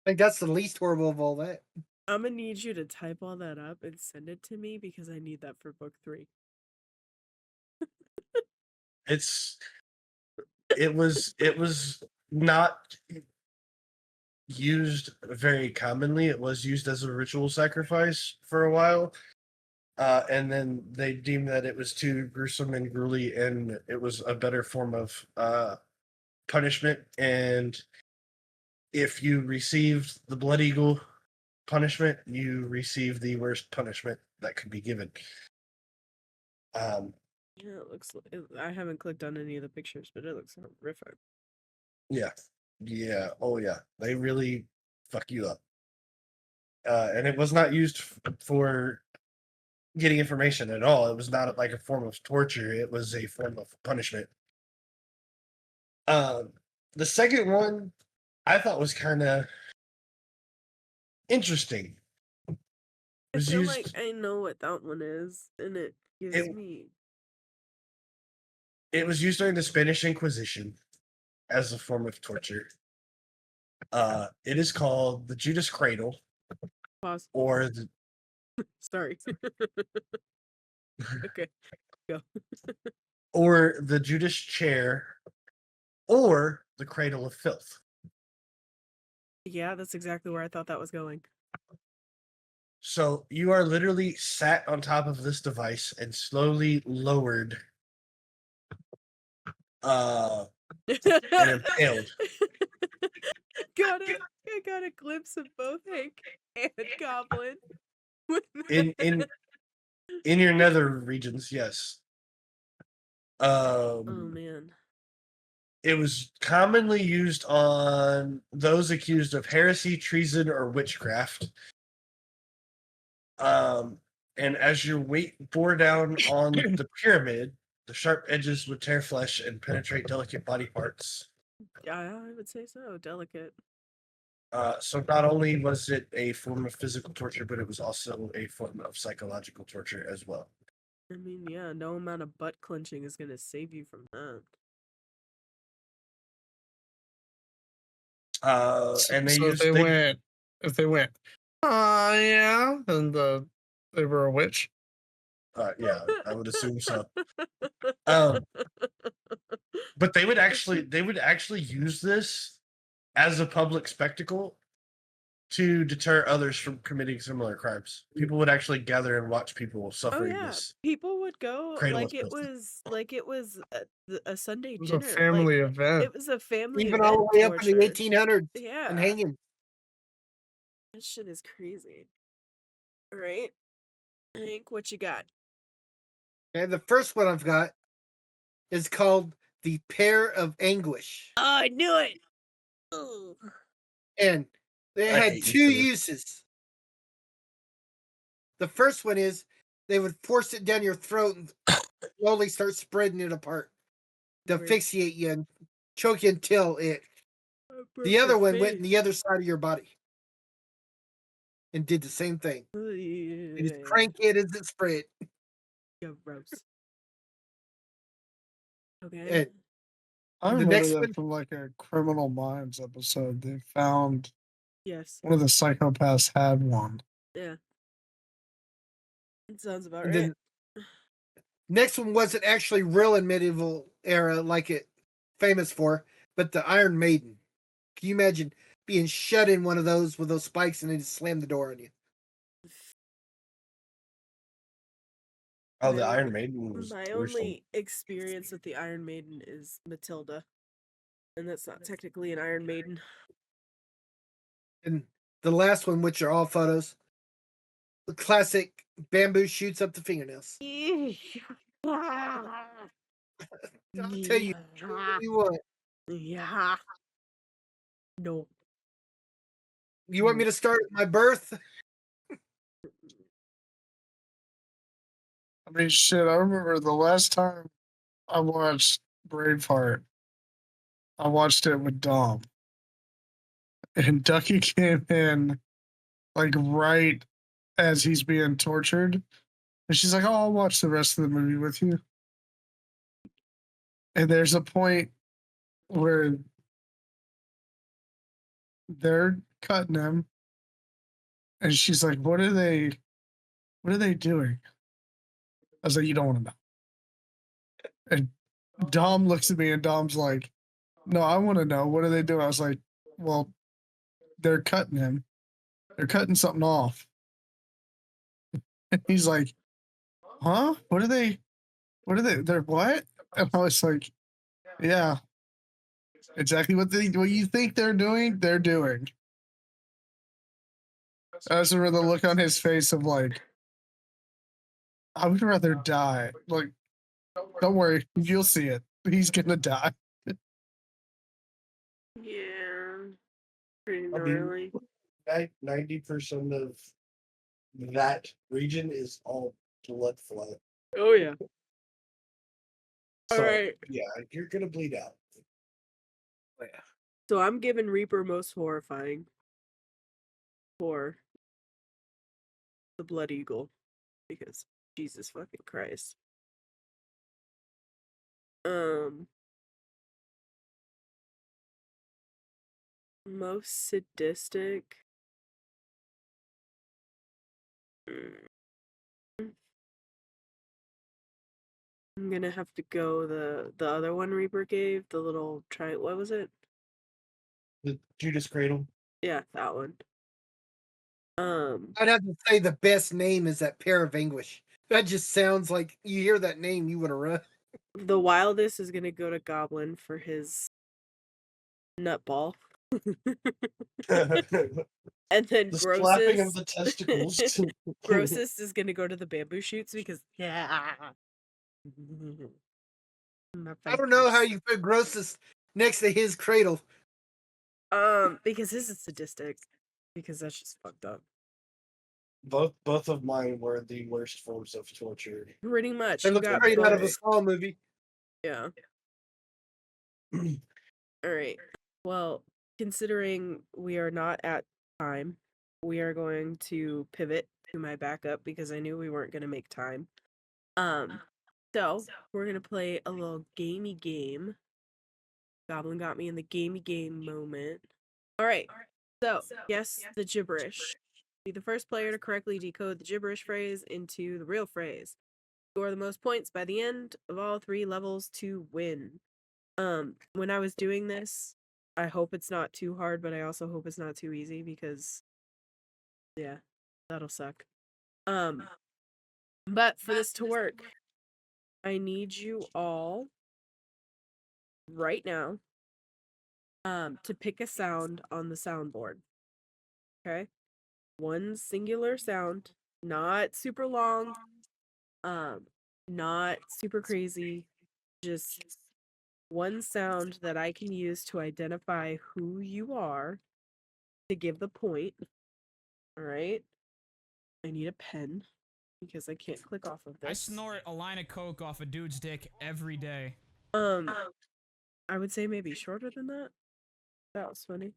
I think that's the least horrible of all that. I'm gonna need you to type all that up and send it to me because I need that for book 3. It was not used very commonly. It was used as a ritual sacrifice for a while. And then they deemed that it was too gruesome and gruely, and it was a better form of punishment. And if you received the Blood Eagle punishment, you received the worst punishment that could be given. Yeah, it looks. I haven't clicked on any of the pictures, but it looks horrific. Yeah. Oh yeah. They really fuck you up. And it was not used for getting information at all. It was not like a form of torture. It was a form of punishment. The second one I thought was kind of interesting. I feel like I know what that one is, and it gives me. It was used during the Spanish Inquisition as a form of torture. It is called the Judas Cradle. Pause. Or the Sorry. Okay, go. Or the Judas Chair, or the Cradle of Filth. Yeah, that's exactly where I thought that was going. So you are literally sat on top of this device and slowly lowered and impaled. I got a glimpse of both Hank and Goblin. in your nether regions, yes. Oh man. It was commonly used on those accused of heresy, treason, or witchcraft. And as your weight bore down on the pyramid, the sharp edges would tear flesh and penetrate delicate body parts. Yeah, I would say so. Delicate. So not only was it a form of physical torture, but it was also a form of psychological torture as well. I mean, yeah, no amount of butt clenching is gonna save you from that. And they So used if they went, oh yeah, and they were a witch. Yeah, I would assume so. Um, but they would actually use this as a public spectacle to deter others from committing similar crimes. People would actually gather and watch people Oh suffering yeah, this. people would go Cradle like of it was a Sunday It was a dinner. family Like event. it was a family Even all event the way up in the torture. 1800s Yeah, and hanging. that shit is crazy. All right, Hank, what you got? And the first one I've got is called The Pair of Anguish. Oh, I knew it. Ooh. And they I had hate you two for this. uses. The first one is they would force it down your throat and slowly start spreading it apart to Right. asphyxiate you and choke you until it. The other one went in the other side of your body and did the same thing. You just crank it as it spread. Gross. Okay. And I the remember next that one, from like a Criminal Minds episode. They found Yes. one of the psychopaths had one. Yeah. It sounds about and right. the next one wasn't actually real in medieval era like it famous for, but the Iron Maiden. Can you imagine being shut in one of those with those spikes and they just slam the door on you? Oh, the My Iron Maiden was My gruesome. only experience with the Iron Maiden is Matilda, and that's not technically an Iron Maiden. And the last one, which are all photos, the classic bamboo shoots up the fingernails. I'll tell you, you want. Yeah. No. You want me to start at my birth? I mean, shit. I remember the last time I watched Braveheart. I watched it with Dom, and Ducky came in like right as he's being tortured, and she's like, "Oh, I'll watch the rest of the movie with you." And there's a point where they're cutting him, and she's like, What are they doing?" I was like, "You don't want to know." And Dom looks at me, and Dom's like, "No, I want to know. What are they doing?" I was like, "Well, they're cutting him. They're cutting something off." And he's like, "Huh? What are they? They're what?" And I was like, "Yeah, exactly what you think they're doing. They're doing." I just remember the look on his face of like, "I would rather die." Like, don't worry, you'll see it. He's gonna die. Yeah. Pretty I mean, gnarly. 90% of that region is all blood flow. Oh yeah. So, Alright. yeah, you're gonna bleed out. So I'm giving Reaper most horrifying for the Blood Eagle because Jesus fucking Christ. Most sadistic. I'm gonna have to go the other one Reaper gave, the little what was it? The Judas Cradle. Yeah, that one. I'd have to say the best name is that Pair of Anguish. That just sounds like you hear that name, you want to run. The wildest is gonna go to Goblin for his nutball. And then The slapping of grossest the testicles. grossest is gonna go to the bamboo shoots because yeah. I don't know how you put grossest next to his cradle. Because his is sadistic. Because that's just fucked up. Both of mine were the worst forms of torture. Pretty much. They You look got straight out of a both. Saw movie. Yeah. All right. Well, considering we are not at time, we are going to pivot to my backup because I knew we weren't going to make time. So we're going to play a little gamey game. Goblin got me in the gamey game moment. All right. So, guess the gibberish. Be the first player to correctly decode the gibberish phrase into the real phrase. Score the most points by the end of all 3 levels to win. When I was doing this, I hope it's not too hard, but I also hope it's not too easy because yeah, that'll suck. But for this to work, I need you all right now to pick a sound on the soundboard. Okay? One singular sound, not super long, not super crazy, just one sound that I can use to identify who you are to give the point. All right? I need a pen because I can't click off of this. I snort a line of coke off a dude's dick every day. I would say maybe shorter than that. That was funny.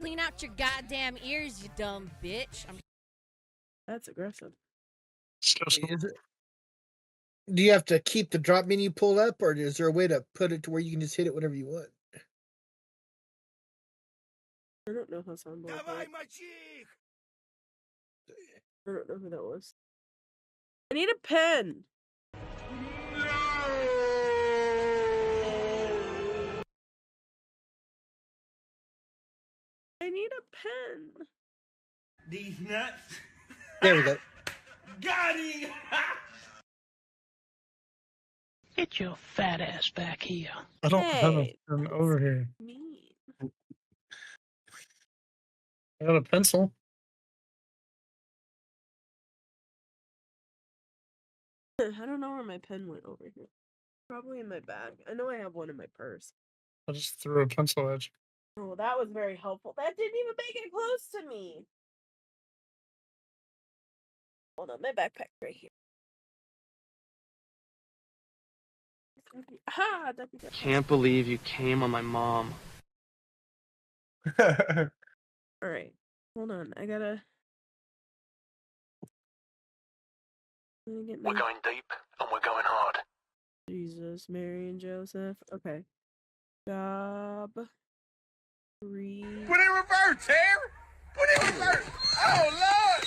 Clean out your goddamn ears, you dumb bitch. That's aggressive. Do you have to keep the drop menu pulled up, or is there a way to put it to where you can just hit it whenever you want? I don't know how soundboard works. I don't know who that was. I need a pen. I need a pen. These nuts. There we go. Got him. Get your fat ass back here. I don't have a Hey, pen over here. mean. I got a pencil. I don't know where my pen went over here. Probably in my bag. I know I have one in my purse. I just threw a pencil at you. Oh, that was very helpful. That didn't even make it close to me. Hold on, my backpack right here. Ha! Ducky. Can't believe you came on my mom. Alright. Hold on. I gotta. Get my... We're going deep and we're going hard. Jesus, Mary and Joseph. Okay. Job. Put it in reverse, here. Put it in reverse. Oh, Lord.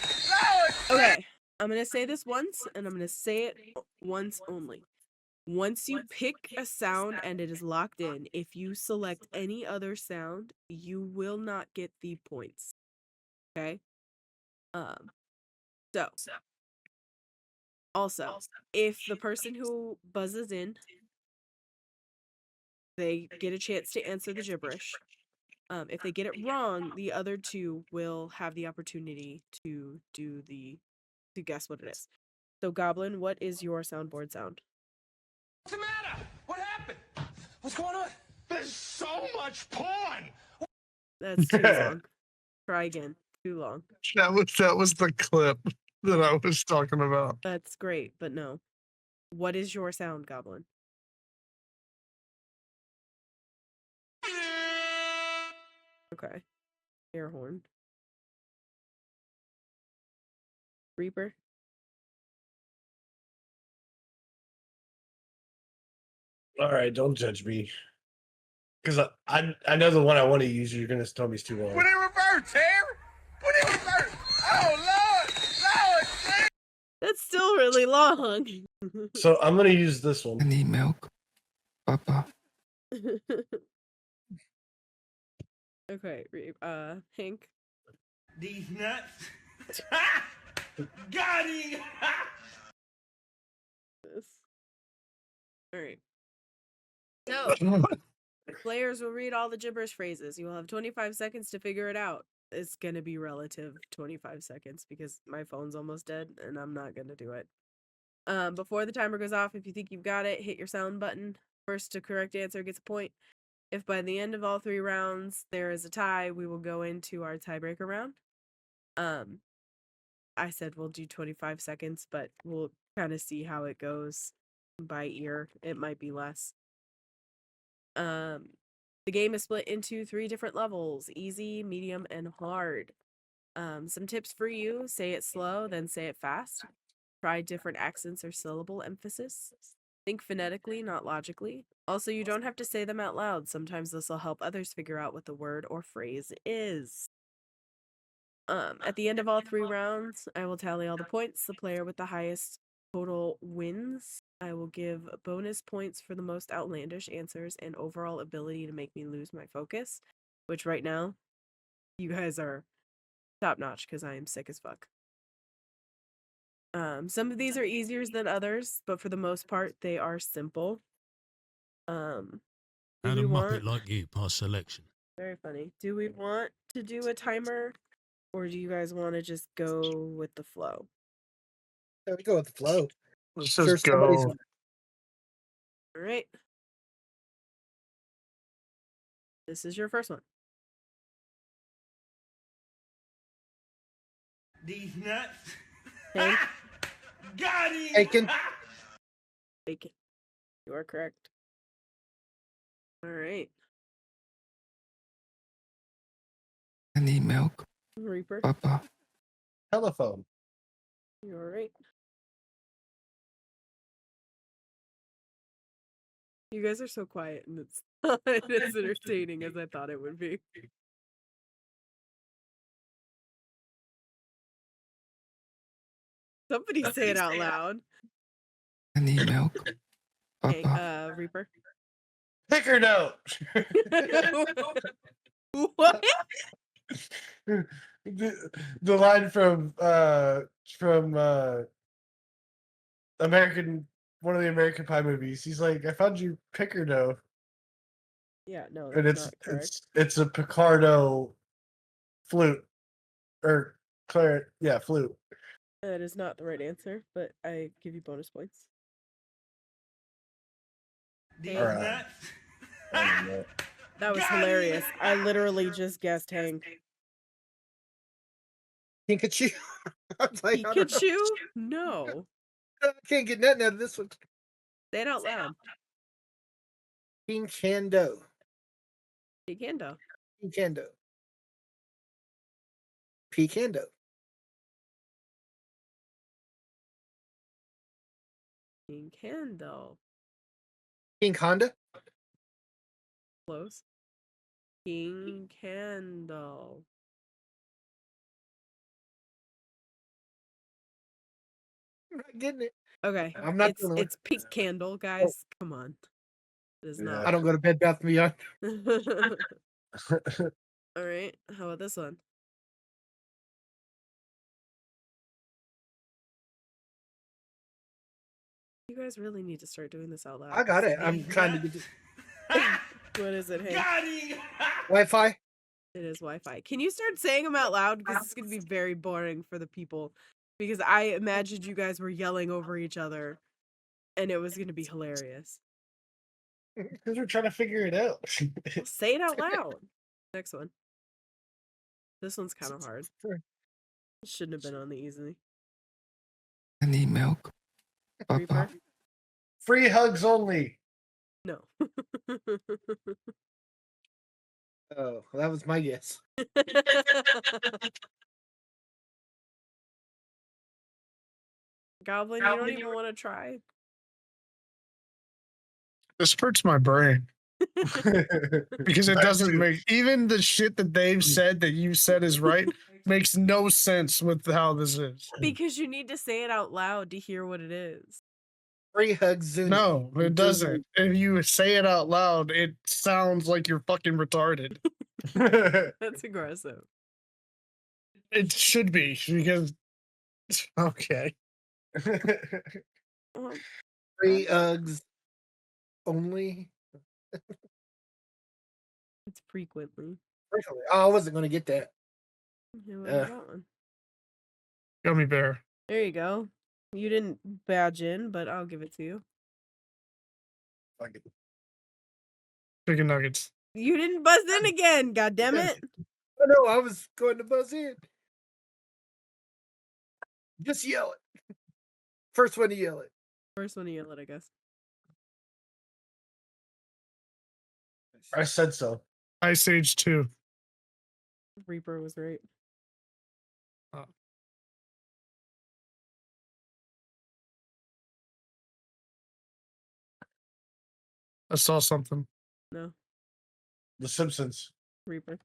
Lord. Okay. I'm gonna say this once, and I'm gonna say it once only. Once you pick a sound and it is locked in, if you select any other sound, you will not get the points. Okay? So also, if the person who buzzes in, they get a chance to answer the gibberish. If they get it wrong, the other two will have the opportunity to guess what it is. So, Goblin, what is your soundboard sound? What's the matter? What happened? What's going on? There's so much porn. That's too long. Try again. Too long. That was the clip that I was talking about. That's great, but no. What is your sound, Goblin? Okay. Air horn. Reaper. All right, don't judge me. Because I know the one I want to use, you're going to tell me it's too long. Put it in reverse, here. Put it in reverse. Oh, Lord. Lord. That's still really long. So I'm going to use this one. I need milk, Papa. Okay, Hank. These nuts. Got him. This. All right. So, players will read all the gibberish phrases. You will have 25 seconds to figure it out. It's gonna be relative 25 seconds because my phone's almost dead and I'm not gonna do it. Before the timer goes off, if you think you've got it, hit your sound button. First to correct answer gets a point. If by the end of all 3 rounds there is a tie, we will go into our tiebreaker round. I said we'll do 25 seconds, but we'll kind of see how it goes by ear. It might be less. The game is split into 3 different levels: easy, medium, and hard. Some tips for you: say it slow, then say it fast. Try different accents or syllable emphasis. Think phonetically, not logically. Also, you don't have to say them out loud. Sometimes this will help others figure out what the word or phrase is. At the end of all 3 rounds, I will tally all the points. The player with the highest total wins. I will give bonus points for the most outlandish answers and overall ability to make me lose my focus, which right now, you guys are top notch because I am sick as fuck. Some of these are easier than others, but for the most part, they are simple. And a muppet like you, past selection. Very funny. Do we want to do a timer, or do you guys want to just go with the flow? Yeah, we go with the flow. Let's Sure, just go. All right. This is your first one. These nuts. Hank? Got him. Bacon. Bacon. You are correct. All right. I need milk. Reaper. Papa. Telephone. You're right. You guys are so quiet, and it's not as entertaining as I thought it would be. Somebody say it out loud. I need milk. Okay, Papa. Reaper. Picker note. What? The line from American, one of the American Pie movies. He's like, "I found you picker dough," Yeah, no, and that's not correct. it's a Picardo flute or claret, yeah, flute. That is not the right answer, but I give you bonus points. These All right. nuts. That was Got hilarious. him. I literally just guessed Hank. Pikachu. I was like, I don't know. Pikachu? No. I can't get nothing out of this one. Say it out loud. Pinkando. Picando. Pinkando. Picando. Pinkando. Pink Honda. Close. Pinkando. I'm not getting it. Okay. I'm not gonna It's pink candle, guys. Come on. It is I don't go to Bed Bath & Beyond. not. All right. How about this one? You guys really need to start doing this out loud. I got it. I'm trying to get this. What is it, Hank? Got him. Wi-Fi. It is Wi-Fi. Can you start saying them out loud? Because it's going to be very boring for the people. Because I imagined you guys were yelling over each other. And it was going to be hilarious. Because we're trying to figure it out. Well, say it out loud. Next one. This one's kind of hard. It shouldn't have been on the easy. I need milk. Papa. Reaper? Free hugs only. No. Oh, well, that was my guess. Goblin, you don't even want to try? This hurts my brain because it doesn't make even the shit that they've said that you said is right makes no sense with how this is. Because you need to say it out loud to hear what it is. Free hugs Zuni. No, it doesn't. If you say it out loud, it sounds like you're fucking retarded. That's aggressive. It should be because okay. Free hugs only. It's frequently. Oh, I wasn't going to get that. Yeah, what is that one? Gummy bear. There you go. You didn't badge in, but I'll give it to you. Chicken nuggets. You didn't buzz in again, god damn it. Oh no, I was going to buzz in. Just yell it. First one to yell it. First one to yell it, I guess. I said so. Ice Age 2. Reaper was right. I saw something. No, The Simpsons. Reaper.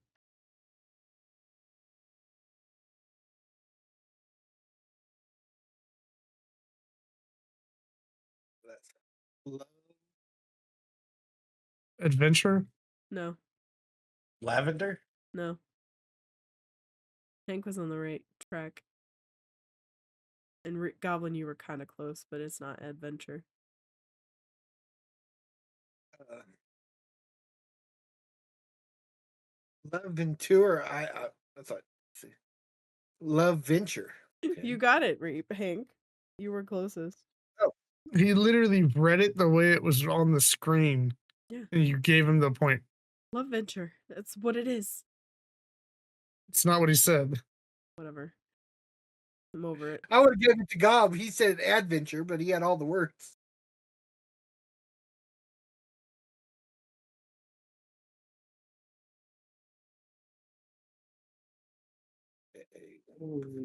Love. Adventure? No, Lavender? no. Hank was on the right track. And Goblin, you were kind of close, but it's not adventure. Love Ventura. I thought. See. Love Venture. Okay. You got it, Hank. You were closest. He literally read it the way it was on the screen. Yeah. And you gave him the point. Love Venture. That's what it is. It's not what he said. Whatever. I'm over it. I would have given it to Gob. He said adventure, but he had all the words.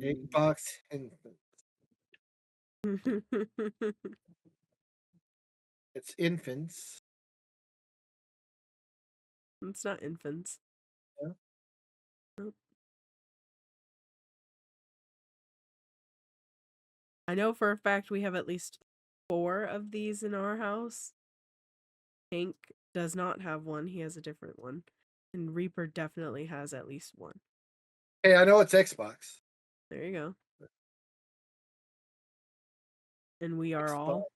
Egg box and it's infants. It's not infants. Yeah. Nope. I know for a fact we have at least 4 of these in our house. Hank does not have one. He has a different one. And Reaper definitely has at least one. Hey, I know it's Xbox. There you go. And we are Xbox. all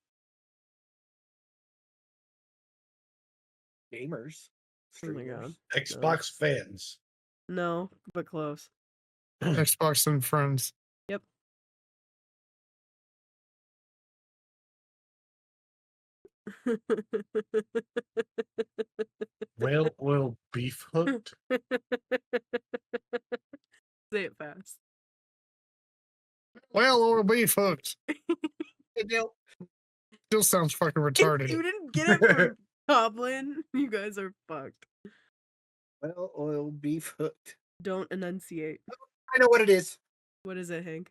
Gamers. Oh my god. Xbox fans. No, but close. Xbox and friends. Yep. Whale oil beef hooked. Say it fast. Well, or beef hooked. Still sounds fucking retarded. You didn't get it from Goblin. You guys are fucked. Well, oil beef hooked. Don't enunciate. I know what it is. What is it, Hank?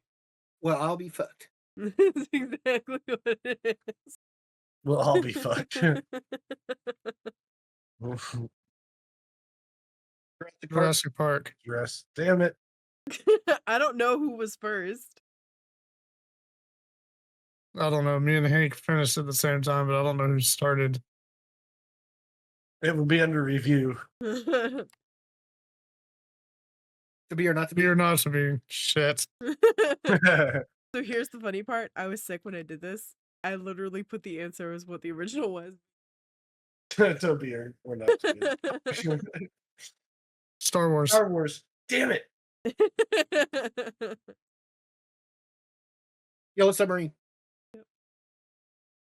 Well, I'll be fucked. That's exactly what it is. We'll all be fucked. Jurassic Park. Damn it. I don't know who was first. I don't know. Me and Hank finished at the same time, but I don't know who started. It will be under review. To be or not to be? Be or not to be. Shit. So here's the funny part. I was sick when I did this. I literally put the answer as what the original was. To be or not to be. Star Wars. Star Wars. Damn it. Yellow Submarine. Yep.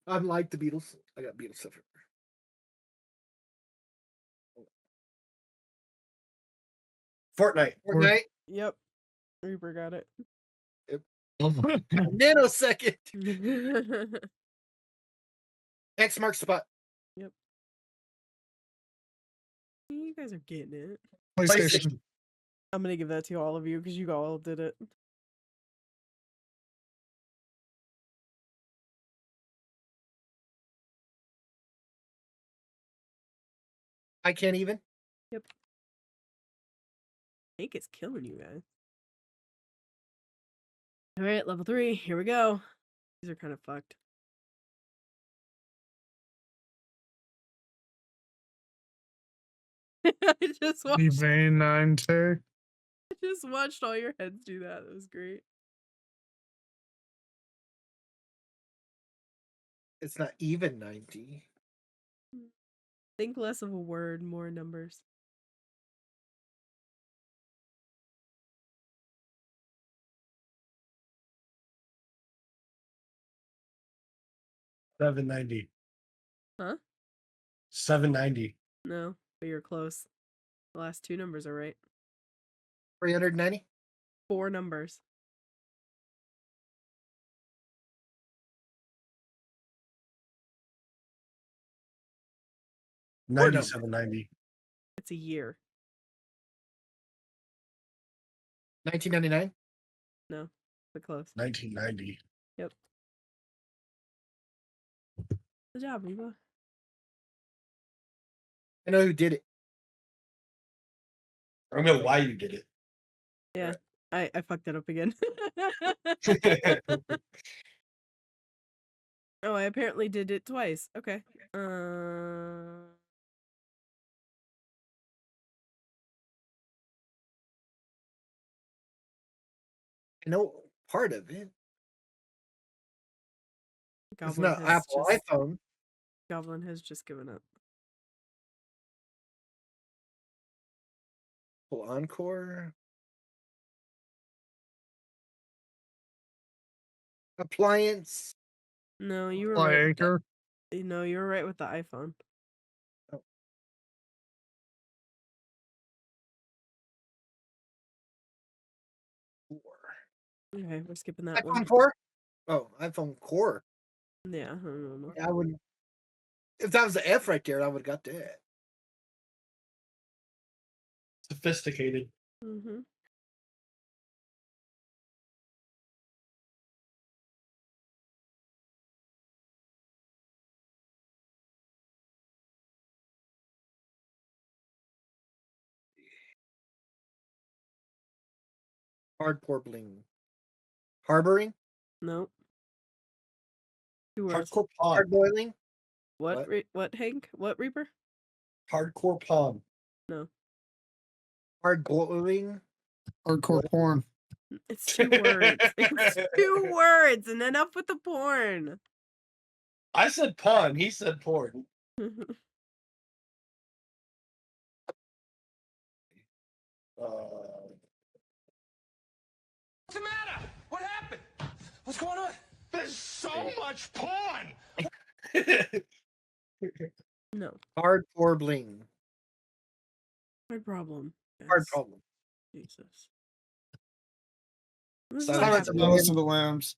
Unlike the Beatles, I got Beatles stuff. Fortnite. Fortnite. Yep. Reaper got it. Yep. Nanosecond. X marks spot. Yep. You guys are getting it. PlayStation. I'm gonna give that to all of you because you all did it. I can't even. Yep. Hank is killing you guys. All right, level 3. Here we go. These are kind of fucked. I just watched. Evane 9 Tay. I just watched all your heads do that. It was great. It's not even 90. Think less of a word, more numbers. $7.90. Huh? $7.90. No, but you're close. The last 2 numbers are right. 390. 4 numbers. $97.90. It's a year. 1999. No, but close. 1990. Yep. Good job, Reba. I know who did it. I don't know why you did it. Yeah, I fucked it up again. Oh, I apparently did it twice. Okay. I know part of it. It's Goblin not has Apple just iPhone. Goblin has just given up. Apple Encore. Appliance. No, you were Fly right. anchor. No, you were right with the iPhone. Oh. Okay, we're skipping that iPhone one. 4? Oh, iPhone Core. Yeah, I don't know. I wouldn't. If that was the F right there, I would have got that. Sophisticated. Mm-hmm. Hardcore bling. Harboring? Nope. 2 words. Hardcore pawn. Hard boiling? What? What, Hank? What, Reaper? Hardcore pawn. No. Hard boiling? Hardcore porn. It's 2 words. It's 2 words, and enough with the porn. I said pawn. He said porn. What's the matter? What happened? What's going on? There's so much porn. No. Hardcore bling. Hard problem. Hard Yes. problem. Jesus. This is Silence what of happens. the Silence of the Lambs.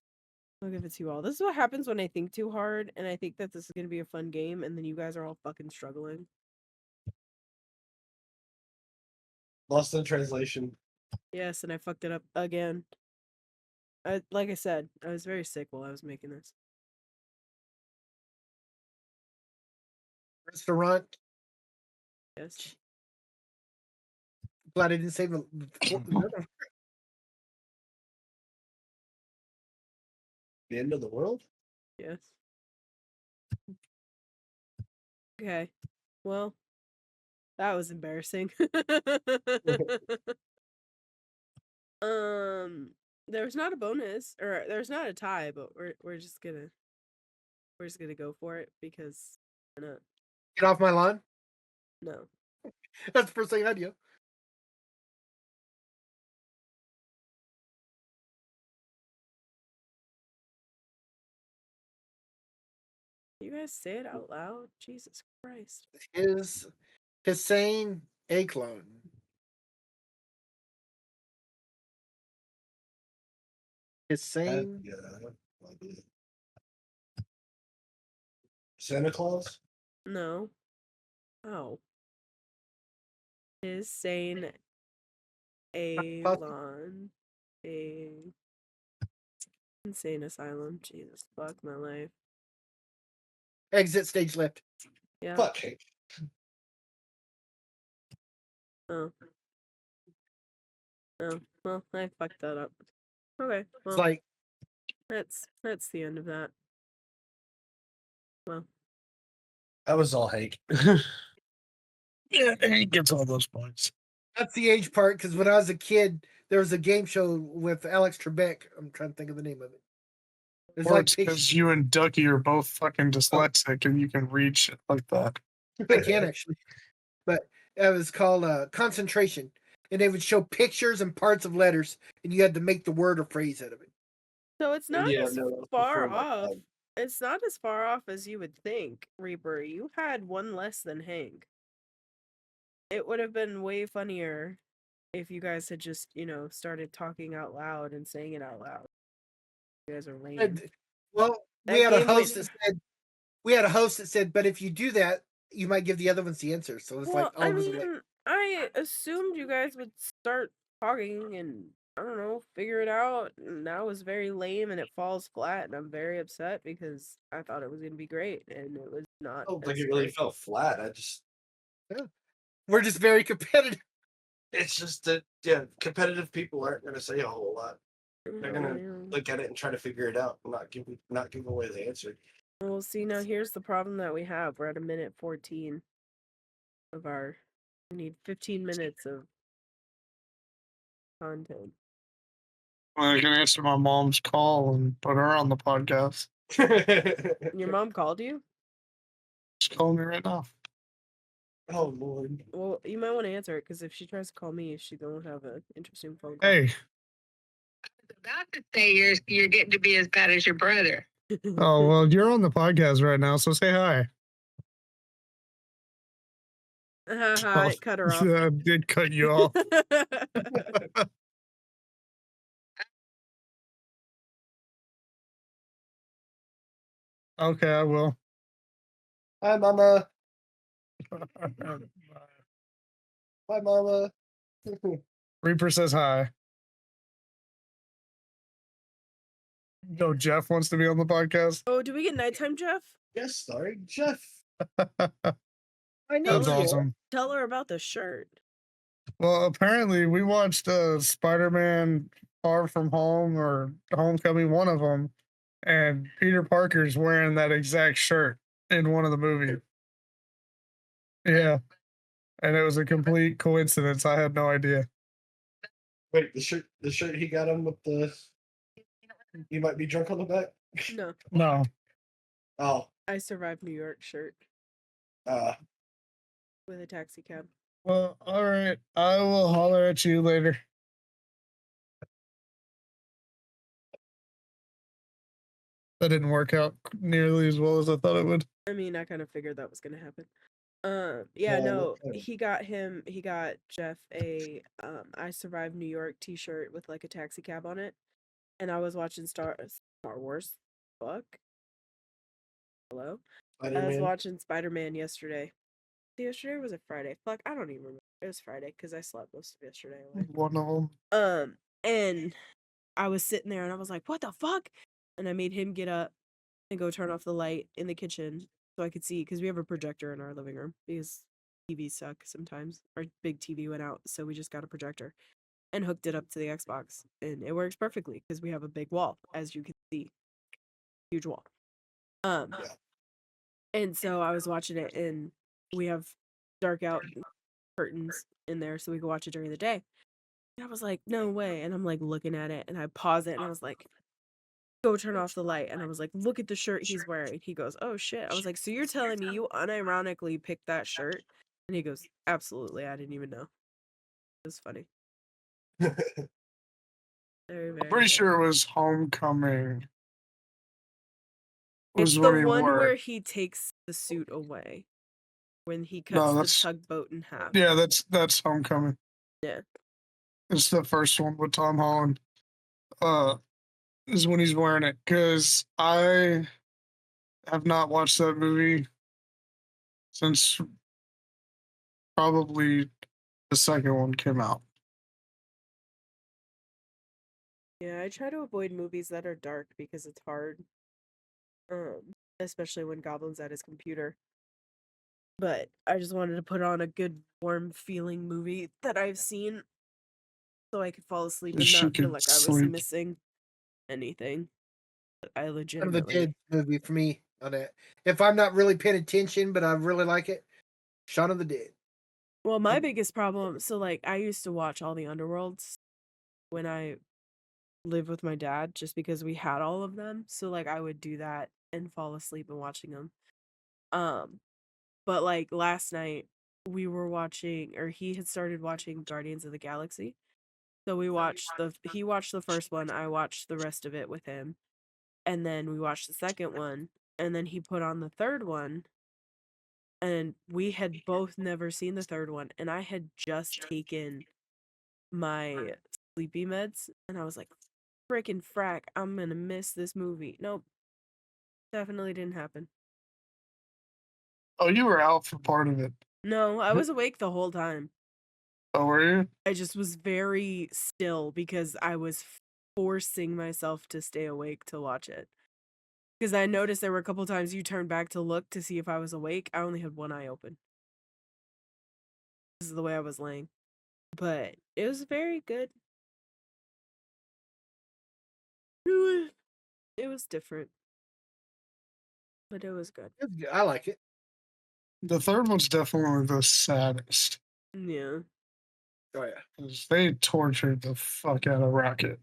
I'll give it to you all. This is what happens when I think too hard, and I think that this is gonna be a fun game, and then you guys are all fucking struggling. Lost in translation. Yes, and I fucked it up again. Like I said, I was very sick while I was making this. Restaurant. Yes. Glad I didn't save the The end of the world? Yes. Okay. Well, that was embarrassing. There's not a bonus, or there's not a tie, but we're just gonna go for it because why not? Get off my lawn. No. That's the first thing I do. You guys say it out loud? Jesus Christ. Is Hussein a clone? Hussein. Santa Claus? No. Oh. Is saying Alon a insane asylum. Jesus fuck my life. Exit stage left. Yeah. Fuck. Oh. Oh. Well, I fucked that up. Okay. Well, It's like that's the end of that. Well. That was all Hank. Yeah, he gets all those points. that's the age part, because when I was a kid, there was a game show with Alex Trebek. I'm trying to think of the name of it. It's Or like it's because you and Ducky are both fucking dyslexic and you can read shit like that. I can actually, but it was called concentration, and they would show pictures and parts of letters, and you had to make the word or phrase out of it. So it's not Yeah, as no, that's far before my off. time. It's not as far off as you would think, Reaper. You had 1 less than Hank. It would have been way funnier if you guys had just, started talking out loud and saying it out loud. You guys are lame. Well, That we had a game host was- that said, but if you do that, you might give the other ones the answer. So it's Well, like all I of us are mean, like, I assumed you guys would start talking and I don't know, figure it out. And that was very lame and it falls flat, and I'm very upset because I thought it was gonna be great and it was not. I don't think as it really great. fell flat. we're just very competitive. It's just that competitive people aren't going to say a whole lot. They're going to look at it and try to figure it out, and not give away the answer. Well, see, now here's the problem that we have. We're at a minute 14 of our. We need 15 minutes of content. Well, I can answer my mom's call and put her on the podcast. Your mom called you? She's calling me right now. Oh Lord. Well, you might want to answer it because if she tries to call me, she don't have an interesting phone call. Hey. About to say you're getting to be as bad as your brother. Oh, well, you're on the podcast right now, so say hi. Haha, it cut her off. I did cut you off. Okay, I will. Hi, Mama. Hi, Mama. Reaper says hi. No, Jeff wants to be on the podcast. Oh, do we get nighttime, Jeff? Yes, starring Jeff. I know. That's awesome. Tell her about the shirt. Well, apparently we watched Spider-Man Far From Home or Homecoming, one of them, and Peter Parker's wearing that exact shirt in one of the movies. Yeah. And it was a complete coincidence. I had no idea. Wait, the shirt he got him with the "You might be drunk" on the back? No. No. Oh. I Survived New York shirt. With a taxi cab. Well, all right. I will holler at you later. That didn't work out nearly as well as I thought it would. I mean, I kind of figured that was gonna happen. Yeah, no, he got Jeff a I Survived New York t-shirt with like a taxi cab on it. And I was watching Star Wars. Fuck. Hello? I was Spider-Man. watching Spider-Man yesterday. Yesterday or was it Friday? Fuck, I don't even remember. It was Friday because I slept most of yesterday away. One of them. And I was sitting there and I was like, what the fuck? And I made him get up and go turn off the light in the kitchen so I could see, because we have a projector in our living room because TVs suck sometimes. Our big TV went out, so we just got a projector and hooked it up to the Xbox, and it works perfectly because we have a big wall, as you can see. Huge wall. And so I was watching it, and we have dark out curtains in there so we can watch it during the day. And I was like, no way. And I'm like looking at it, and I pause it, and I was like, go turn off the light. And I was like, look at the shirt he's wearing. He goes, oh shit. I was like, so you're telling me you unironically picked that shirt? And he goes, absolutely. I didn't even know. It was funny. Very, very I'm pretty sure it was Homecoming. It's the one where he takes the suit away. When he cuts the tugboat in half. Yeah, that's Homecoming. Yeah. It's the first one with Tom Holland. Is when he's wearing it, because I have not watched that movie since probably the second one came out. Yeah, I try to avoid movies that are dark because it's hard. Especially when Goblin's at his computer. But I just wanted to put on a good, warm feeling movie that I've seen so I could fall asleep and not feel like I was missing anything. But I legitimately... One of the Dead movie for me on it. If I'm not really paying attention, but I really like it, Shaun of the Dead. Well, my biggest problem, so like I used to watch all the Underworlds when I lived with my dad just because we had all of them. So like I would do that and fall asleep and watching them. But like last night we were watching, or he had started watching Guardians of the Galaxy. So he watched the first one, I watched the rest of it with him. And then we watched the second one, and then he put on the third one. And we had both never seen the third one, and I had just taken my sleepy meds, and I was like, freaking frack, I'm gonna miss this movie. Nope. Definitely didn't happen. Oh, you were out for part of it. No, I was awake the whole time. Oh, were you? I just was very still because I was forcing myself to stay awake to watch it. Because I noticed there were a couple times you turned back to look to see if I was awake. I only had one eye open. This is the way I was laying. But it was very good. It was different. But it was good. I like it. The third one's definitely the saddest. Yeah. Oh yeah. 'Cause they tortured the fuck out of Rocket.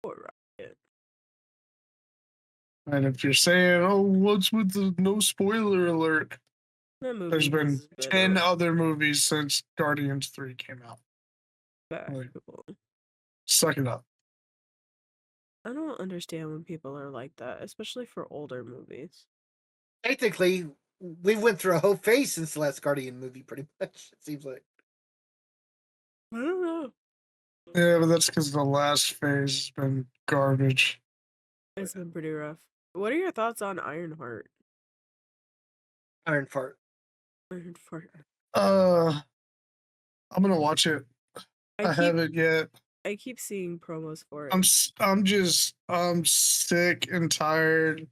Poor Rocket. And if you're saying, "Oh, what's with the no spoiler alert?" That movie There's been has 10 a other movies since Guardians 3 came out. Like, backbone. suck it up. I don't understand when people are like that, especially for older movies. Technically, we went through a whole phase since the last Guardian movie, pretty much. It seems like. I don't know. Yeah, but that's because the last phase has been garbage. It's been pretty rough. What are your thoughts on Ironheart? Iron Fart. Ironheart. I'm gonna watch it. I haven't yet. I keep seeing promos for it. I'm sick and tired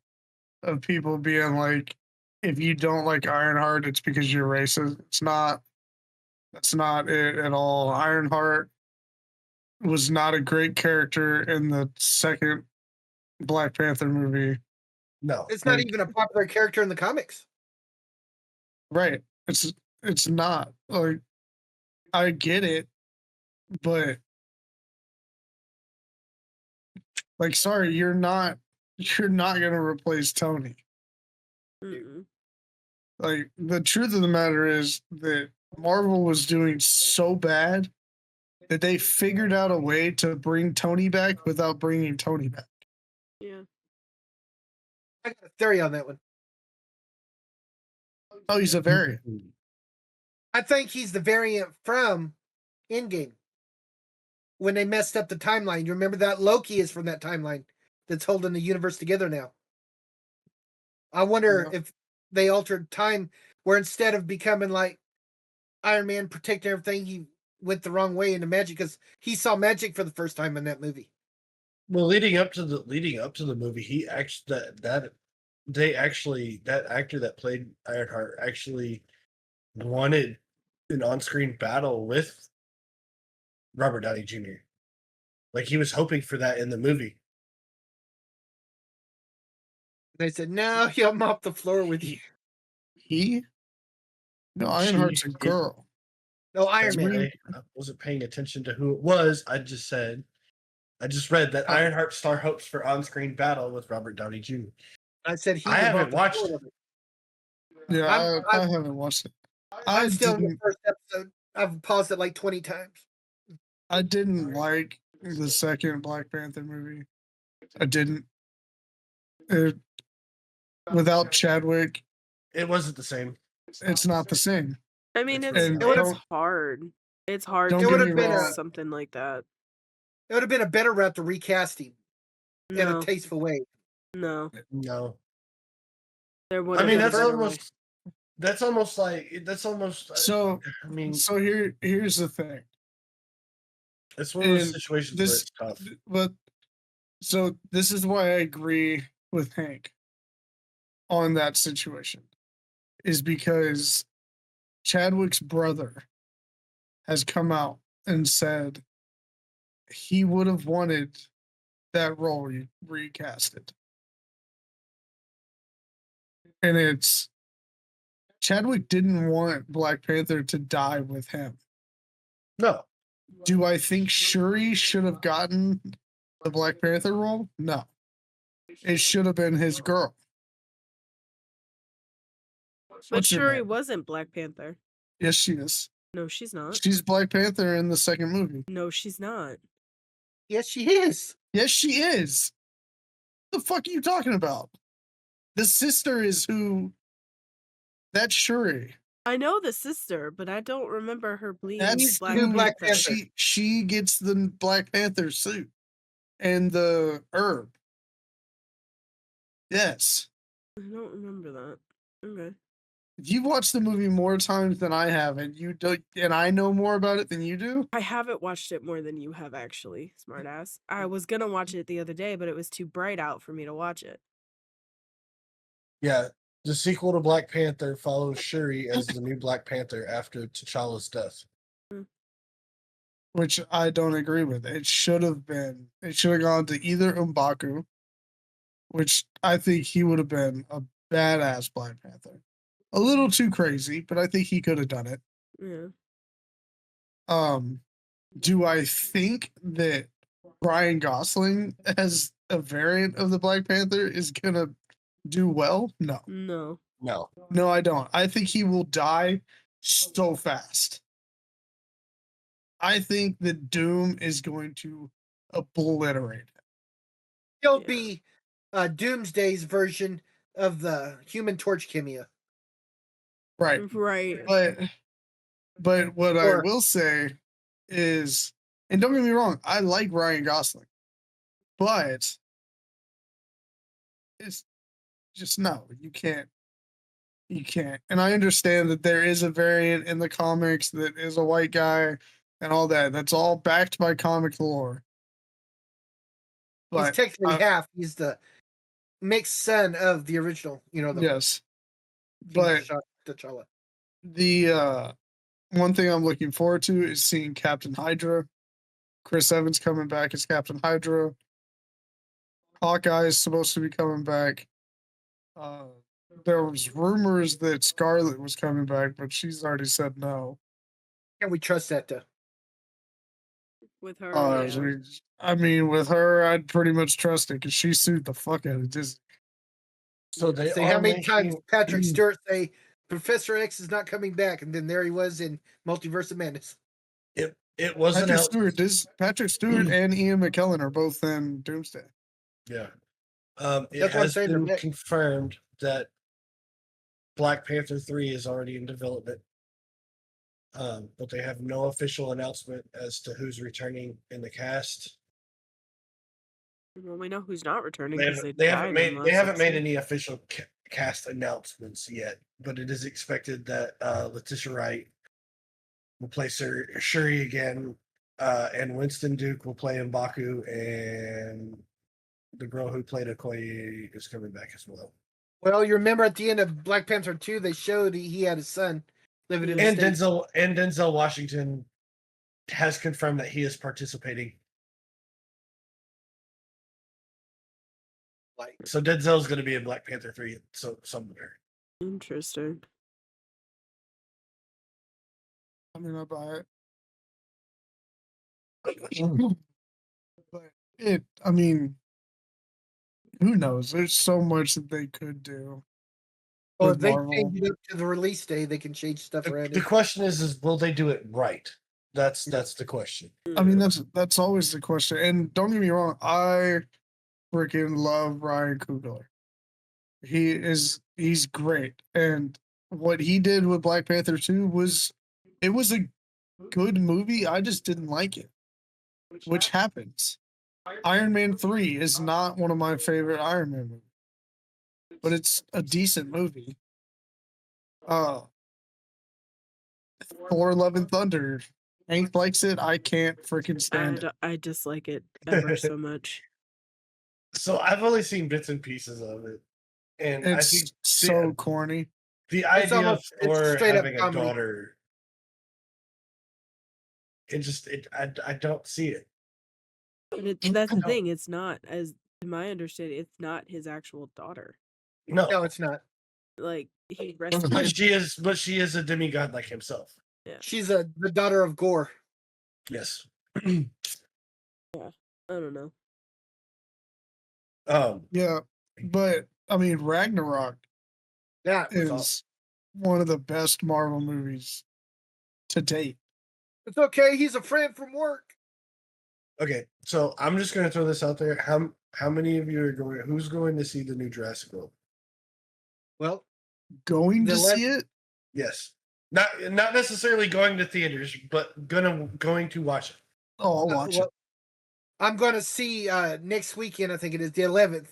of people being like, if you don't like Ironheart, it's because you're racist. It's not. That's not it at all. Ironheart was not a great character in the second Black Panther movie. No, it's not even a popular character in the comics. Right. It's not. Like, I get it, but like, sorry, you're not gonna replace Tony. Mm-mm. Like, the truth of the matter is that Marvel was doing so bad that they figured out a way to bring Tony back without bringing Tony back. Yeah. I got a theory on that one. Oh, he's a variant. I think he's the variant from Endgame. When they messed up the timeline. You remember that Loki is from that timeline that's holding the universe together now. I wonder if they altered time where instead of becoming like Iron Man protecting everything, he went the wrong way into magic because he saw magic for the first time in that movie. Well, leading up to the movie, he actually that actor that played Ironheart actually wanted an on-screen battle with Robert Downey Jr. Like he was hoping for that in the movie. They said, "No, he'll mop the floor with you." He? No, Ironheart's a girl. No, Iron Man. I wasn't paying attention to who it was. I just read that Ironheart star hopes for on-screen battle with Robert Downey Jr. I said he. I haven't watched it. Yeah, I haven't watched it. I'm still in the first episode. I've paused it like 20 times. I didn't like the second Black Panther movie. I didn't. Without Chadwick, it wasn't the same. It's not the same. I mean, it's hard. It's hard Don't to get me do wrong. something like that. It would have been a better route to recasting in No. a tasteful way. No. There would I have mean, been a better way. that's almost like So I mean, so here's the thing. It's one of those situations where it's tough. But so this is why I agree with Hank on that situation, is because Chadwick's brother has come out and said he would have wanted that role recasted. And it's Chadwick didn't want Black Panther to die with him. No. Do I think Shuri should have gotten the Black Panther role? No. It should have been his girl. But What's her Shuri name? wasn't Black Panther. Yes, she is. No, she's not. She's Black Panther in the second movie. No, she's not. Yes, she is. Yes, she is. The fuck are you talking about? The sister is who? That's Shuri. I know the sister, but I don't remember her being That's Black who Panther. she gets the Black Panther suit and the herb. Yes. I don't remember that. Okay. You've watched the movie more times than I have, and you do, and I know more about it than you do. I haven't watched it more than you have, actually, smartass. I was gonna watch it the other day, but it was too bright out for me to watch it. Yeah, the sequel to Black Panther follows Shuri as the new Black Panther after T'Challa's death. Which I don't agree with. It should have been. It should have gone to either M'Baku, which I think he would have been a badass Black Panther. A little too crazy, but I think he could have done it. Yeah. Do I think that Ryan Gosling as a variant of the Black Panther is gonna do well? No. No. No. No, I don't. I think he will die so fast. I think that Doom is going to obliterate it. He'll be Doomsday's version of the Human Torch cameo. Right. Right. But what I Or- will say is, and don't get me wrong, I like Ryan Gosling, but it's just no, you can't. You can't. And I understand that there is a variant in the comics that is a white guy and all that. That's all backed by comic lore. He's But technically half. He's the mixed son of the original, the yes. King But T'Challa. the one thing I'm looking forward to is seeing Captain Hydra. Chris Evans coming back as Captain Hydra. Hawkeye is supposed to be coming back. There was rumors that Scarlet was coming back, but she's already said no. Can we trust that though? With her, I mean, with her, I'd pretty much trust it because she sued the fuck out of Disney. So they Say are how many making, times Patrick Stewart say Professor X is not coming back, and then there he was in Multiverse of Madness. It was Patrick announced. Patrick Stewart and Ian McKellen are both in Doomsday. Yeah. It That's what I'm has saying, they're been mixed. confirmed that Black Panther 3 is already in development. But they have no official announcement as to who's returning in the cast. well, we know who's not returning They because haven't made any official cast announcements yet, but it is expected that Letitia Wright will play Shuri again, and Winston Duke will play M'Baku, and the girl who played Okoye is coming back as well. Well, you remember at the end of Black Panther 2, they showed he had a son living in the And States. Denzel Washington has confirmed that he is participating. So Denzel's going to be in Black Panther 3 somewhere. Interesting. I mean, I buy it. But I mean, who knows? There's so much that they could do. Well, with if they Marvel. change it up to the release day, they can change stuff around. The question is will they do it right? That's the question. I mean, that's always the question. And don't get me wrong, I freaking love Ryan Coogler. He's great. And what he did with Black Panther 2 was a good movie. I just didn't like it. Which happens. Iron Man 3 is not one of my favorite Iron Man movies. But it's a decent movie. Thor Love and Thunder. Hank likes it. I can't freaking stand it. I dislike it ever so much. So I've only seen bits and pieces of it, and It's I think so corny. The idea of Thor straight up having a comedy. daughter, I don't see it. But that's the thing. It's not, as to my understanding, it's not his actual daughter. No, it's not. Like he rescued. But she is a demigod like himself. Yeah. She's the daughter of Gore. Yes. Yeah. I don't know. Yeah, but I mean, Ragnarok is one of the best Marvel movies to date. It's okay. He's a friend from work. Okay, so I'm just going to throw this out there. How many of you are going? Who's going to see the new Jurassic World? Well, going to see it? Yes, not necessarily going to theaters, but going to watch it. Oh, I'll watch it. I'm going to see next weekend. I think it is the 11th.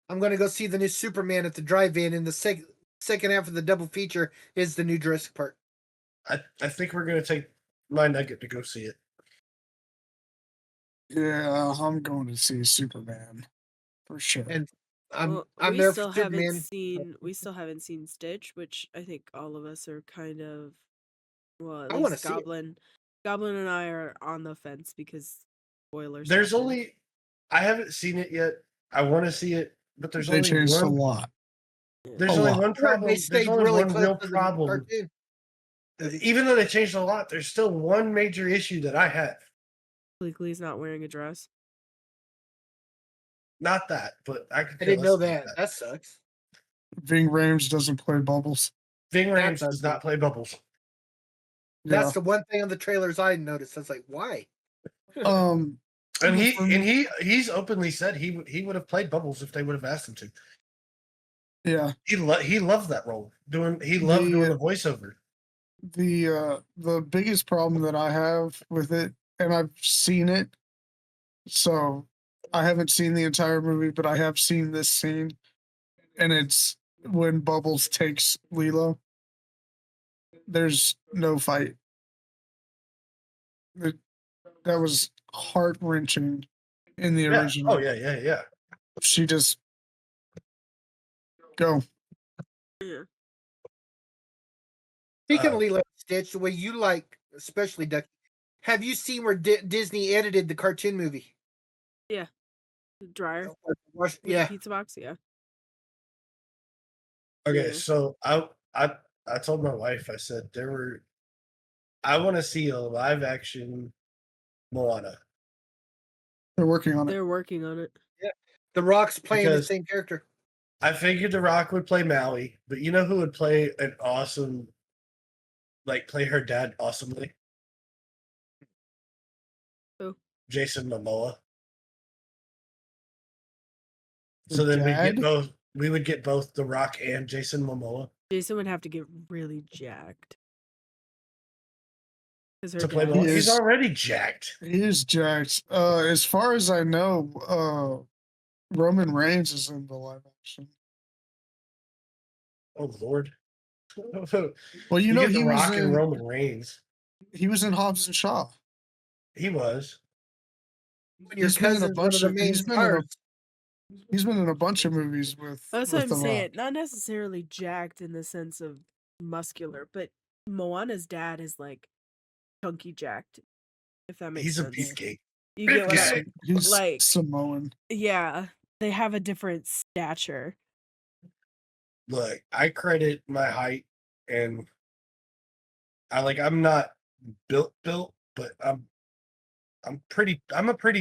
I'm going to go see the new Superman at the drive-in in the second half of the double feature is the new Jurassic Park. I think we're gonna take my nugget to go see it. Yeah, I'm going to see Superman for sure. And I'm we there still for haven't Superman. seen Stitch, which I think all of us are kind of, well, at I wanna least see it. Goblin and I are on the fence because spoilers. There's happen. only I haven't seen it yet. I want to see it, but there's They only changed a one. lot. There's A only lot. one problem. They There's stayed only really one close real to the problem. cartoon. Even though they changed a lot, there's still one major issue that I have. Legally not wearing a dress. Not that, but I could. I care didn't less know about that. That sucks. Ving Rhames doesn't play Bubbles. Ving That Rhames does not play Bubbles. That's Yeah. the one thing on the trailers I noticed. I was like, why? And he's openly said he would have played Bubbles if they would have asked him to. Yeah. He loved that role. He loved doing the voiceover. The biggest problem that I have with it, and I've seen it, so I haven't seen the entire movie, but I have seen this scene, and it's when Bubbles takes Lilo. There's no fight. That was heart-wrenching in the original. Oh yeah. She just go. Yeah. Speaking of Lilo and Stitch, the way you like, especially Ducky, have you seen where Disney edited the cartoon movie? Yeah. The dryer. With the pizza box. Yeah. Okay, so I told my wife, I said I want to see a live action Moana. They're working on it. They're working on it. Yeah. The Rock's playing the Because same character. I figured The Rock would play Maui, but you know who would play an awesome, play her dad awesomely? Who? Jason Momoa. The So then dad? we would get both The Rock and Jason Momoa Jason would have to get really jacked. to play Moana. He's already jacked. He is jacked. As far as I know, Roman Reigns is in the live action. Oh Lord. Well, you know get he The was Rock in and Roman Reigns. He was in Hobbs and Shaw. He was. When your cousin's one of the main stars. He's been in a bunch of movies with. That's with what I'm The saying. Rock. Not necessarily jacked in the sense of muscular, but Moana's dad is like chunky jacked. If that makes He's sense. a beefcake. You get what I He's like? Samoan. Yeah, they have a different stature. Look, I credit my height, and I'm not built, but I'm a pretty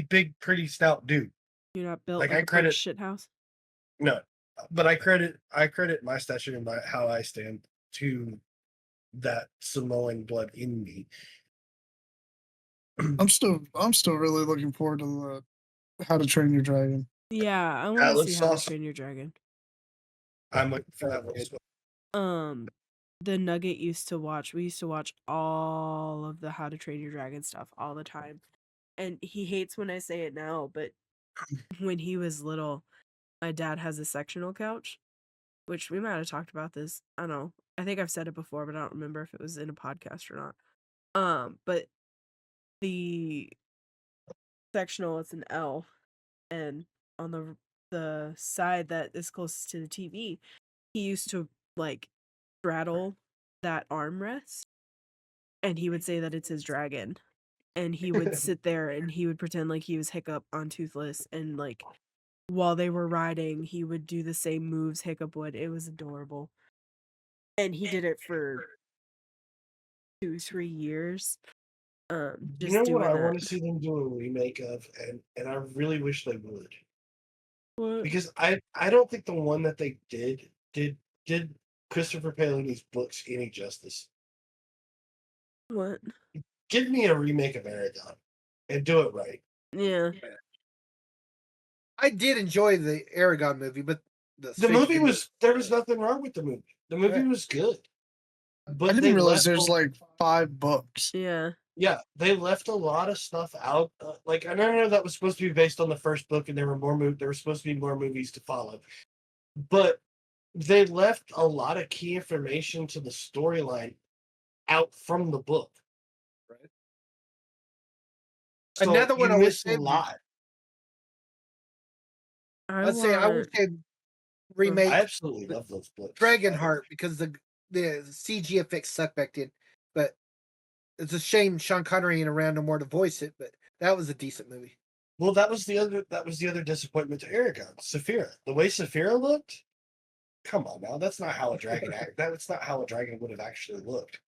big, pretty stout dude. You're not built Like, like I a credit- shit house. No, but I credit my stature and how I stand to that Samoan blood in me. I'm still really looking forward to the How to Train Your Dragon. Yeah, I That want to looks see How to awesome. Train Your Dragon. I'm looking for that one as well. The Nugget used to watch. We used to watch all of the How to Train Your Dragon stuff all the time, and he hates when I say it now, but when he was little, my dad has a sectional couch, which we might have talked about this. I don't know. I think I've said it before, but I don't remember if it was in a podcast or not. But the sectional, it's an L, and on the side that is closest to the TV, he used to straddle that armrest, and he would say that it's his dragon, and he would sit there and he would pretend like he was Hiccup on Toothless, and while they were riding, he would do the same moves Hiccup would. It was adorable, and he did it for 2-3 years. You Just know doing what I that. want to see them do a remake of, and I really wish they would. What? Because I don't think the one that they did Christopher Paolini's books any justice. What? Give me a remake of Aragon and do it right. Yeah. I did enjoy the Aragon movie, but The movie was there was nothing wrong with the movie. The movie was good. But I didn't realize there's 5 books. Yeah. Yeah, they left a lot of stuff out. I know that was supposed to be based on the first book, and there were supposed to be more movies to follow. But they left a lot of key information to the storyline out from the book. Right. So Another one you I wish miss a they'd lot. I Let's say I wish want. they'd I remake absolutely love those books. Dragonheart because the CG effects suck back then. But it's a shame Sean Connery ain't around no more to voice it. But that was a decent movie. Well, that was the other disappointment to Aragon. Saphira. The way Saphira looked, come on now, that's not how a dragon that's not how a dragon would have actually looked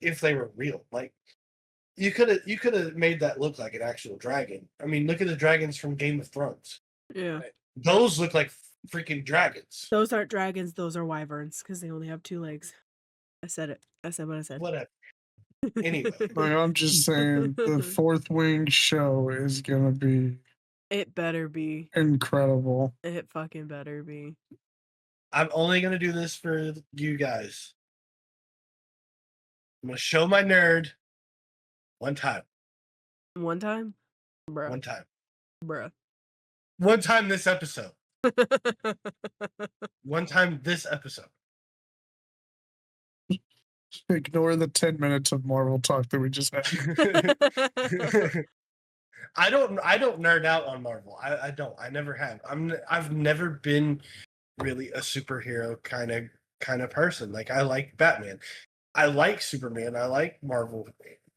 if they were real. Like you could have made that look like an actual dragon. I mean, look at the dragons from Game of Thrones. Yeah. Those look like freaking dragons. Those aren't dragons, those are wyverns, because they only have 2 legs. I said it. I said what I said. Whatever. Anyway. Like, I'm just saying the Fourth Wing show is gonna be It better be. incredible. It fucking better be. I'm only gonna do this for you guys. I'm gonna show my nerd one time. One time? Bruh. One time. Bruh. One time this episode. One time this episode. Ignore the 10 minutes of Marvel talk that we just had. I don't nerd out on Marvel. I don't. I never have. I've never been really a superhero kind of person. Like I like Batman. I like Superman. I like Marvel,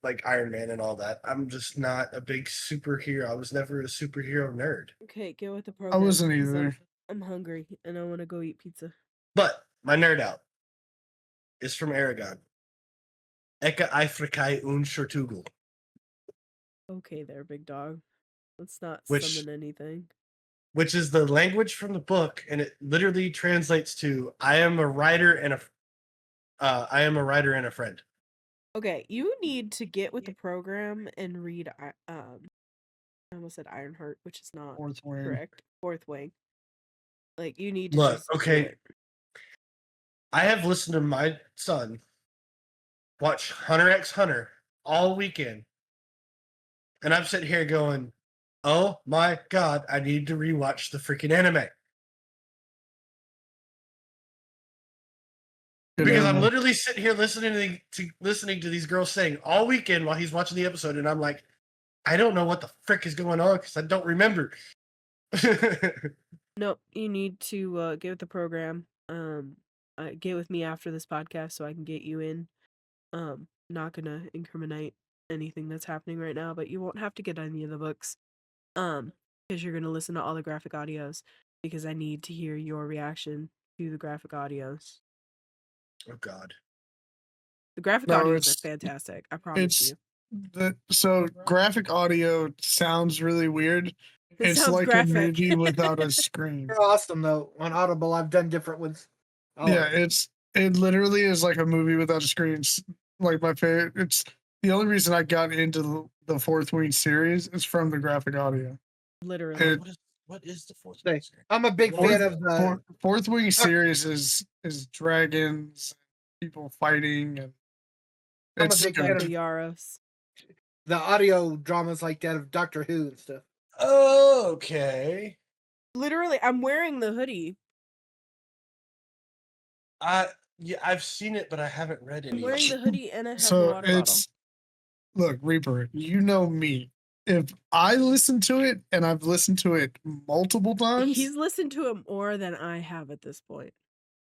like Iron Man and all that. I'm just not a big superhero. I was never a superhero nerd. Okay, get with the program. I wasn't 'cause either. I'm hungry and I want to go eat pizza. But my nerd out is from Aragon. Eka Eifrikai un Shortugel. Okay there, big dog. Let's not Which- summon anything. Which is the language from the book, and it literally translates to "I am a writer and a friend." Okay, you need to get with the program and read I almost said Ironheart, which is not Fourth Wing. correct. Fourth Wing. Like you need to Look, just do okay. it. I have listened to my son watch Hunter x Hunter all weekend, and I'm sitting here going, "Oh my god, I need to rewatch the freaking anime." Because I'm literally sitting here listening to these girls sing all weekend while he's watching the episode, and I'm like, I don't know what the frick is going on because I don't remember. No, you need to get with the program. Get with me after this podcast so I can get you in. Not gonna incriminate anything that's happening right now, but you won't have to get any of the books. Because you're gonna listen to all the graphic audios because I need to hear your reaction to the graphic audios. Oh god. The graphic No, audios it's- are fantastic. I promise It's you. so graphic audio sounds really weird. It It's sounds like graphic. a movie without a screen. They're awesome though. On Audible, I've done different ones. Yeah, it literally is like a movie without a screen. It's like my favorite. It's the only reason I got into the Fourth Wing series is from the graphic audio. Literally. It- What is the fourth? Say, I'm a big fan of the. Fourth Wing series is dragons, people fighting, and I'm a it's big fan good. of Yaros. the audio dramas like that of Doctor Who and stuff. Okay. Literally, I'm wearing the hoodie. Yeah, I've seen it, but I haven't read I'm any. wearing the hoodie and I have a So water bottle. it's look, Reaper, you know me. If I listen to it and I've listened to it multiple times, He's listened to it more than I have at this point.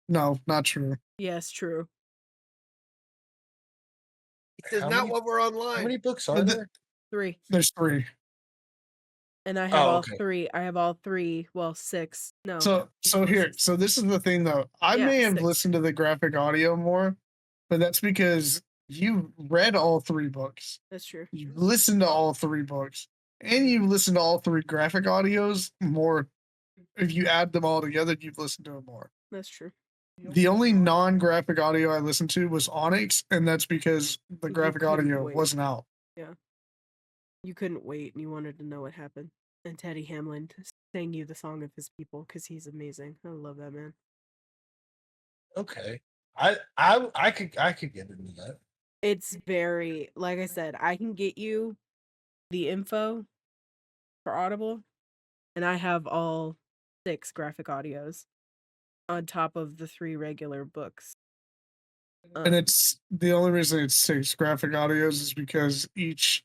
no, not true. Yes, true. He says, How not many- while we're online. How many books are But the- there? 3. There's 3. And I have Oh, all okay. 3. I have all 3. Well, 6. No. So here, so this is the thing though. I Yeah, may have 6. listened to the graphic audio more, but that's because you read all 3 books. That's true. You listened to all 3 books, and you listened to all 3 graphic audios more. If you add them all together, you've listened to it more. That's true. The only non-graphic audio I listened to was Onyx, and that's because the You graphic couldn't audio wait. wasn't out. Yeah. You couldn't wait and you wanted to know what happened. And Teddy Hamlin sang you the song of his people because he's amazing. I love that man. Okay. I could get into that. It's very, like I said, I can get you the info for Audible, and I have all 6 graphic audios. on top of the 3 regular books. And it's the only reason it's 6 graphic audios is because each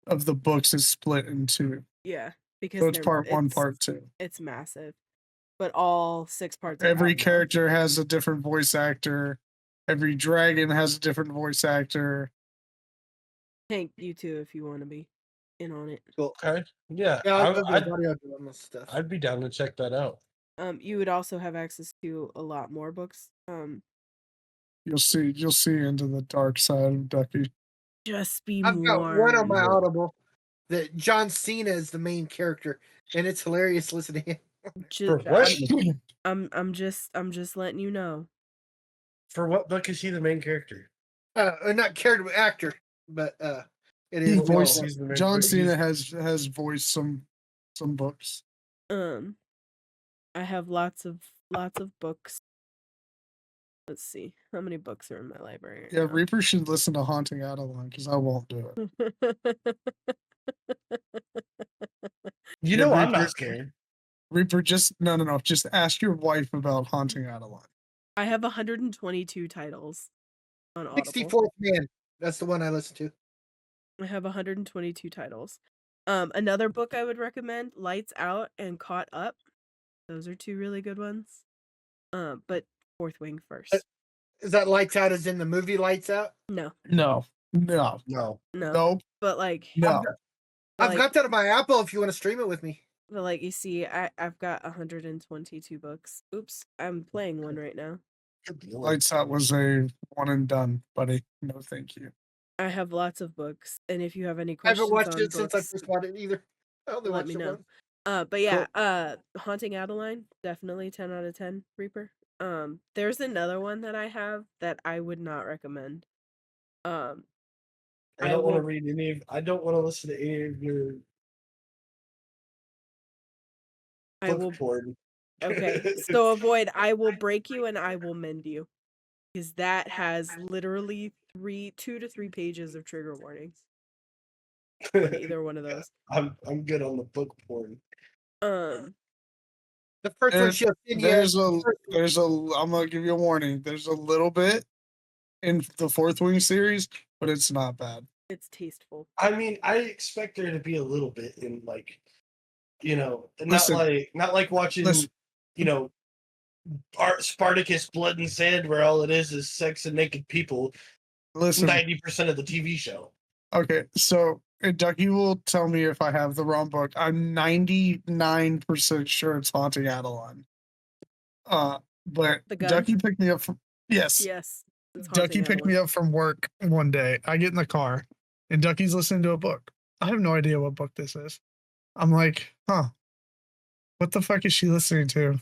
of the books is split in 2. Yeah, because So it's part 1, part 2. It's massive. But all 6 parts are Every out now. character has a different voice actor. Every dragon has a different voice actor. Thank you too if you want to be in on it. Cool. Okay. Yeah. I'd be down to check that out. You would also have access to a lot more books. You'll see into the dark side of Ducky. Just be I've got one on warned. my Audible that John Cena is the main character, and it's hilarious listening to him. I'm just letting you know. For what book is he the main character? Not character, but actor, but it He is voiced John Cena has voiced some books. I have lots of books. Let's see. How many books are in my library right Yeah, now? Reaper should listen to Haunting Adeline because I won't do it. You know I'm not scared. Reaper, just no. Just ask your wife about Haunting Adeline. I have 122 titles on Audible. 64th Man. That's the one I listen to. I have 122 titles. Another book I would recommend, Lights Out and Caught Up. Those are 2 really good ones. But Fourth Wing first. Is that Lights Out as in the movie Lights Out? No. No. But like no. I've got that on my Apple if you want to stream it with me. But like you see, I've got 122 books. Oops, I'm playing one right now. Lights Out was a one and done, buddy. No, thank you. I have lots of books, and if you have any I questions haven't watched on it since I books, first bought it either. I only let watched me it know. once. But yeah, Haunting Adeline, definitely 10 out of 10. Reaper. There's another one that I have that I would not recommend. I don't want to read any of. I don't want to listen to any of your. I will. Okay, so avoid. I will break you and I will mend you, because that has literally 2 to 3 pages of trigger warnings. Either one of those. I'm good on the book porn. The first one she'll send you. There's a. I'm gonna give you a warning. There's a little bit in the Fourth Wing series, but it's not bad. It's tasteful. I mean, I expect there to be a little bit in like, not like watching, Spartacus Blood and Sand, where all it is sex and naked people. Listen, 90% of the TV show. Okay, so Ducky will tell me if I have the wrong book. I'm 99% sure it's Haunting Adeline. But Ducky picked me up from Yes. Ducky picked me up from work one day. I get in the car and Ducky's listening to a book. I have no idea what book this is. I'm like, what the fuck is she listening to?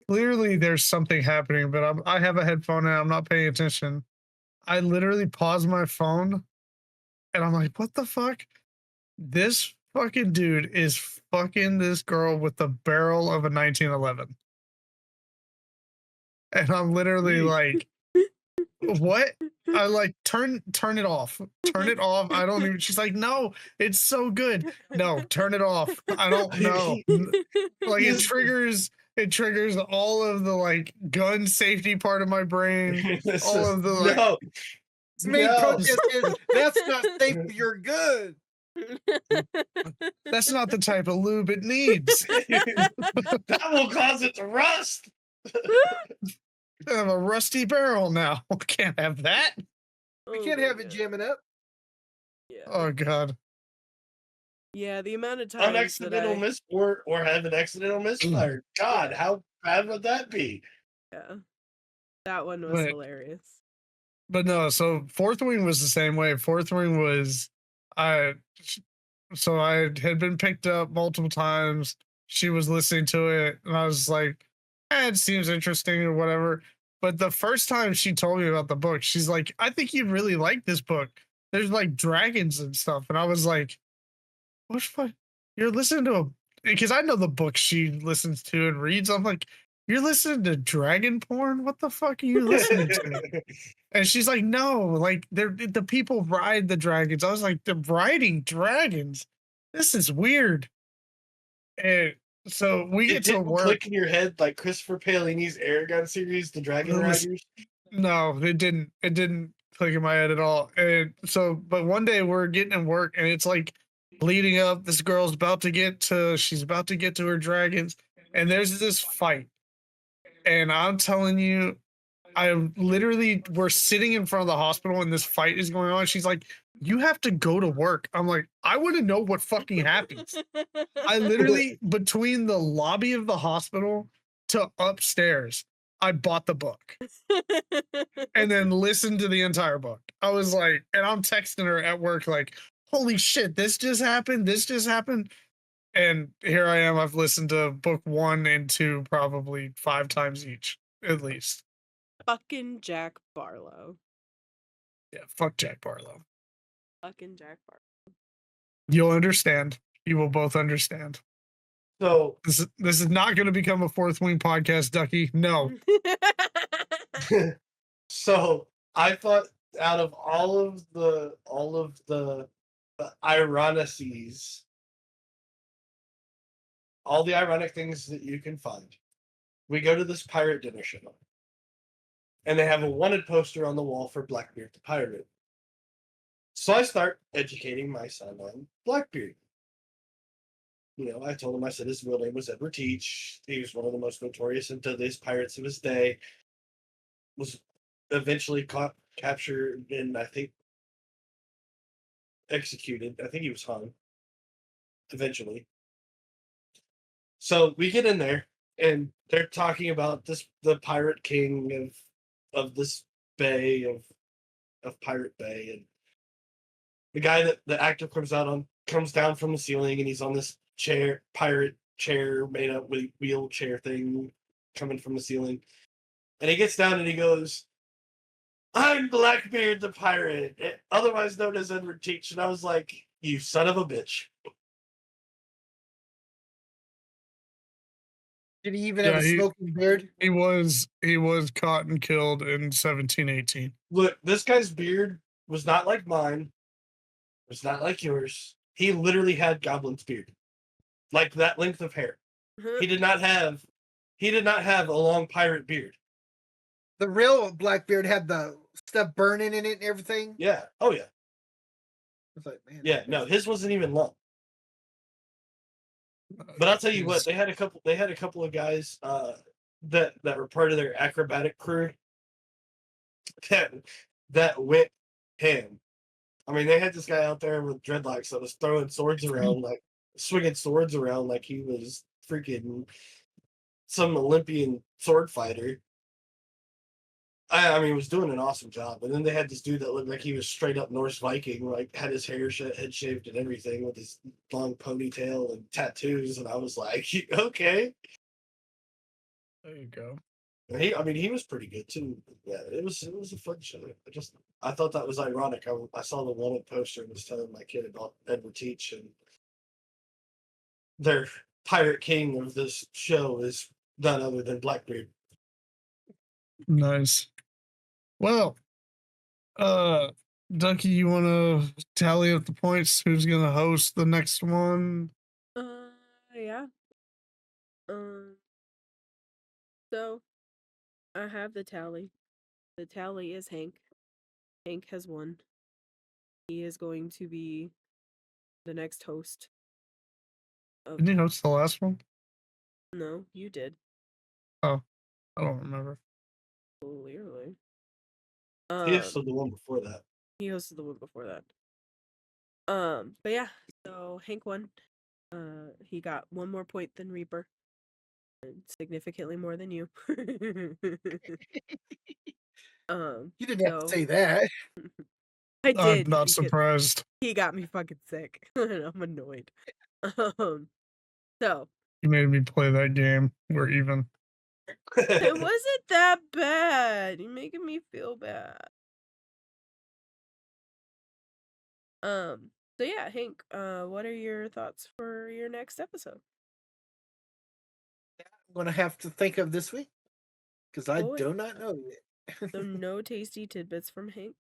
Clearly there's something happening, but I have a headphone and I'm not paying attention. I literally pause my phone and I'm like, what the fuck? This fucking dude is fucking this girl with the barrel of a 1911. And I'm literally like, what? I like, turn it off. Turn it off. I don't even, she's like, no, it's so good. No, turn it off. I don't know. Like it triggers all of the like gun safety part of my brain. All of the like, main protest is that's not safe for your good. That's not the type of lube it needs. That will cause it to rust. I have a rusty barrel now. Can't have that. We can't have it jamming up. Yeah. Oh god. Yeah, the amount of times Unaccidental missport or have an accidental misfire. God, how bad would that be? Yeah. That one was hilarious. But no, so Fourth Wing was the same way. Fourth Wing was I had been picked up multiple times. She was listening to it, and I was like, it seems interesting or whatever. But the first time she told me about the book, she's like, I think you'd really like this book. There's like dragons and stuff. And I was like, what the fuck? You're listening to because I know the books she listens to and reads. I'm like, you're listening to dragon porn? What the fuck are you listening to? And she's like, no, like the people ride the dragons. I was like, they're riding dragons. This is weird. And So we It get to didn't work. click in your head like Christopher Paolini's air gun series, The Dragon Riders. No, it didn't. It didn't click in my head at all. And so, but one day we're getting in work, and it's like leading up. This girl's about to get to. She's about to get to her dragons, and there's this fight. And I'm telling you, we're sitting in front of the hospital, and this fight is going on. She's like, "You have to go to work." I'm like, "I want to know what fucking happens." I literally, between the lobby of the hospital to upstairs, I bought the book and then listened to the entire book. I was like, and I'm texting her at work, like, holy shit, this just happened. This just happened. And here I am. I've listened to book 1 and 2 probably 5 times each, at least. Fucking Jack Barlow. Yeah, fuck Jack Barlow. Fucking Jack Barlow. You'll understand. You will both understand. So this is not going to become a Fourth Wing podcast, Ducky. No. So I thought out of all of the ironicies, all the ironic things that you can find, we go to this pirate dinner show, and they have a wanted poster on the wall for Blackbeard the pirate. So I start educating my son on Blackbeard. You know, I told him, I said his real name was Edward Teach. He was one of the most notorious and deadliest pirates of his day. Was eventually caught, captured, and I think executed. I think he was hung eventually. So we get in there, and they're talking about the pirate king of this bay of Pirate Bay, and the guy that the actor comes down from the ceiling, and he's on this pirate chair made up with wheelchair thing coming from the ceiling, and he gets down and he goes, "I'm Blackbeard the pirate, otherwise known as Edward Teach," and I was like, "You son of a bitch." Did he even have a smoking beard? He was caught and killed in 1718. Look, this guy's beard was not like mine. It was not like yours. He literally had Goblin's beard, like that length of hair. He did not have a long pirate beard. The real Blackbeard had the stuff burning in it and everything. Yeah. Oh yeah. I was like, man. Yeah. No, his wasn't even long. But I'll tell you what, they had a couple of guys that were part of their acrobatic crew that went ham. I mean, they had this guy out there with dreadlocks that was throwing swords around, like swinging swords around like he was freaking some Olympian sword fighter. I mean, he was doing an awesome job. And then they had this dude that looked like he was straight up Norse Viking, like had his hair head shaved and everything, with his long ponytail and tattoos. And I was like, okay. There you go. He was pretty good too. Yeah, it was a fun show. I thought that was ironic. I saw the wanted poster and was telling my kid about Edward Teach, and their pirate king of this show is none other than Blackbeard. Nice. Well, Ducky, you want to tally up the points? Who's going to host the next one? Yeah. So I have the tally. The tally is Hank. Hank has won. He is going to be the next host. Didn't you host the last one? No, you did. Oh, I don't remember. Clearly. He hosted the one before that. He hosted the one before that. But yeah, so Hank won. He got 1 more point than Reaper. And significantly more than you. You didn't have to say that. I did. I'm not surprised. He got me fucking sick. And I'm annoyed. So You made me play that game. We're even. it wasn't that bad. You're making me feel bad. So yeah, Hank, what are your thoughts for your next episode? I'm gonna have to think of this week because I do not know yet. So no tasty tidbits from Hank?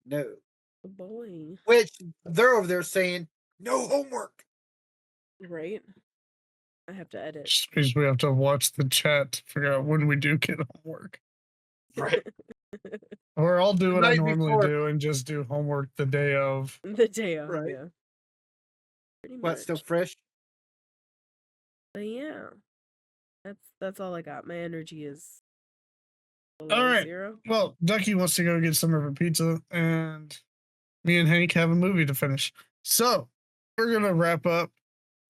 No. Oh boy. Which they're over there saying no homework. Right. I have to edit. Just means we have to watch the chat to figure out when we do get homework. Right. Or I'll do what I night normally before. do and just do homework the day of. The day of, Right. yeah. Pretty What, much. still fresh? But yeah. That's all I got. My energy is below All right. 0. Well, Ducky wants to go get some of her pizza, and me and Hank have a movie to finish. So we're gonna wrap up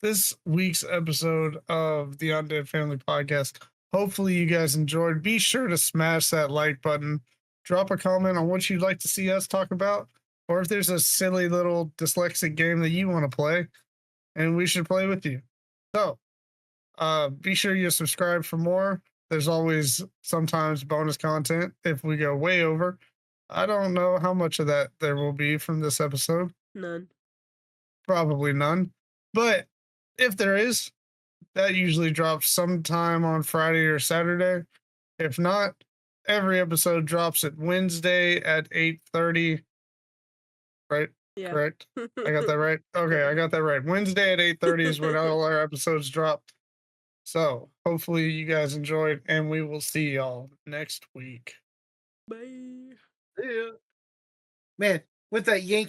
this week's episode of the Undead Family Podcast. Hopefully you guys enjoyed. Be sure to smash that like button. Drop a comment on what you'd like to see us talk about, or if there's a silly little dyslexic game that you want to play, and we should play with you. So be sure you subscribe for more. There's always sometimes bonus content if we go way over. I don't know how much of that there will be from this episode. None. Probably none. But if there is, that usually drops sometime on Friday or Saturday. If not, every episode drops at Wednesday at 8:30. Right? Yeah. Correct? I got that right? Okay, I got that right. Wednesday at 8:30 is when all our episodes drop. So hopefully you guys enjoyed, and we will see y'all next week. Bye. Yeah. Man, with that Yankee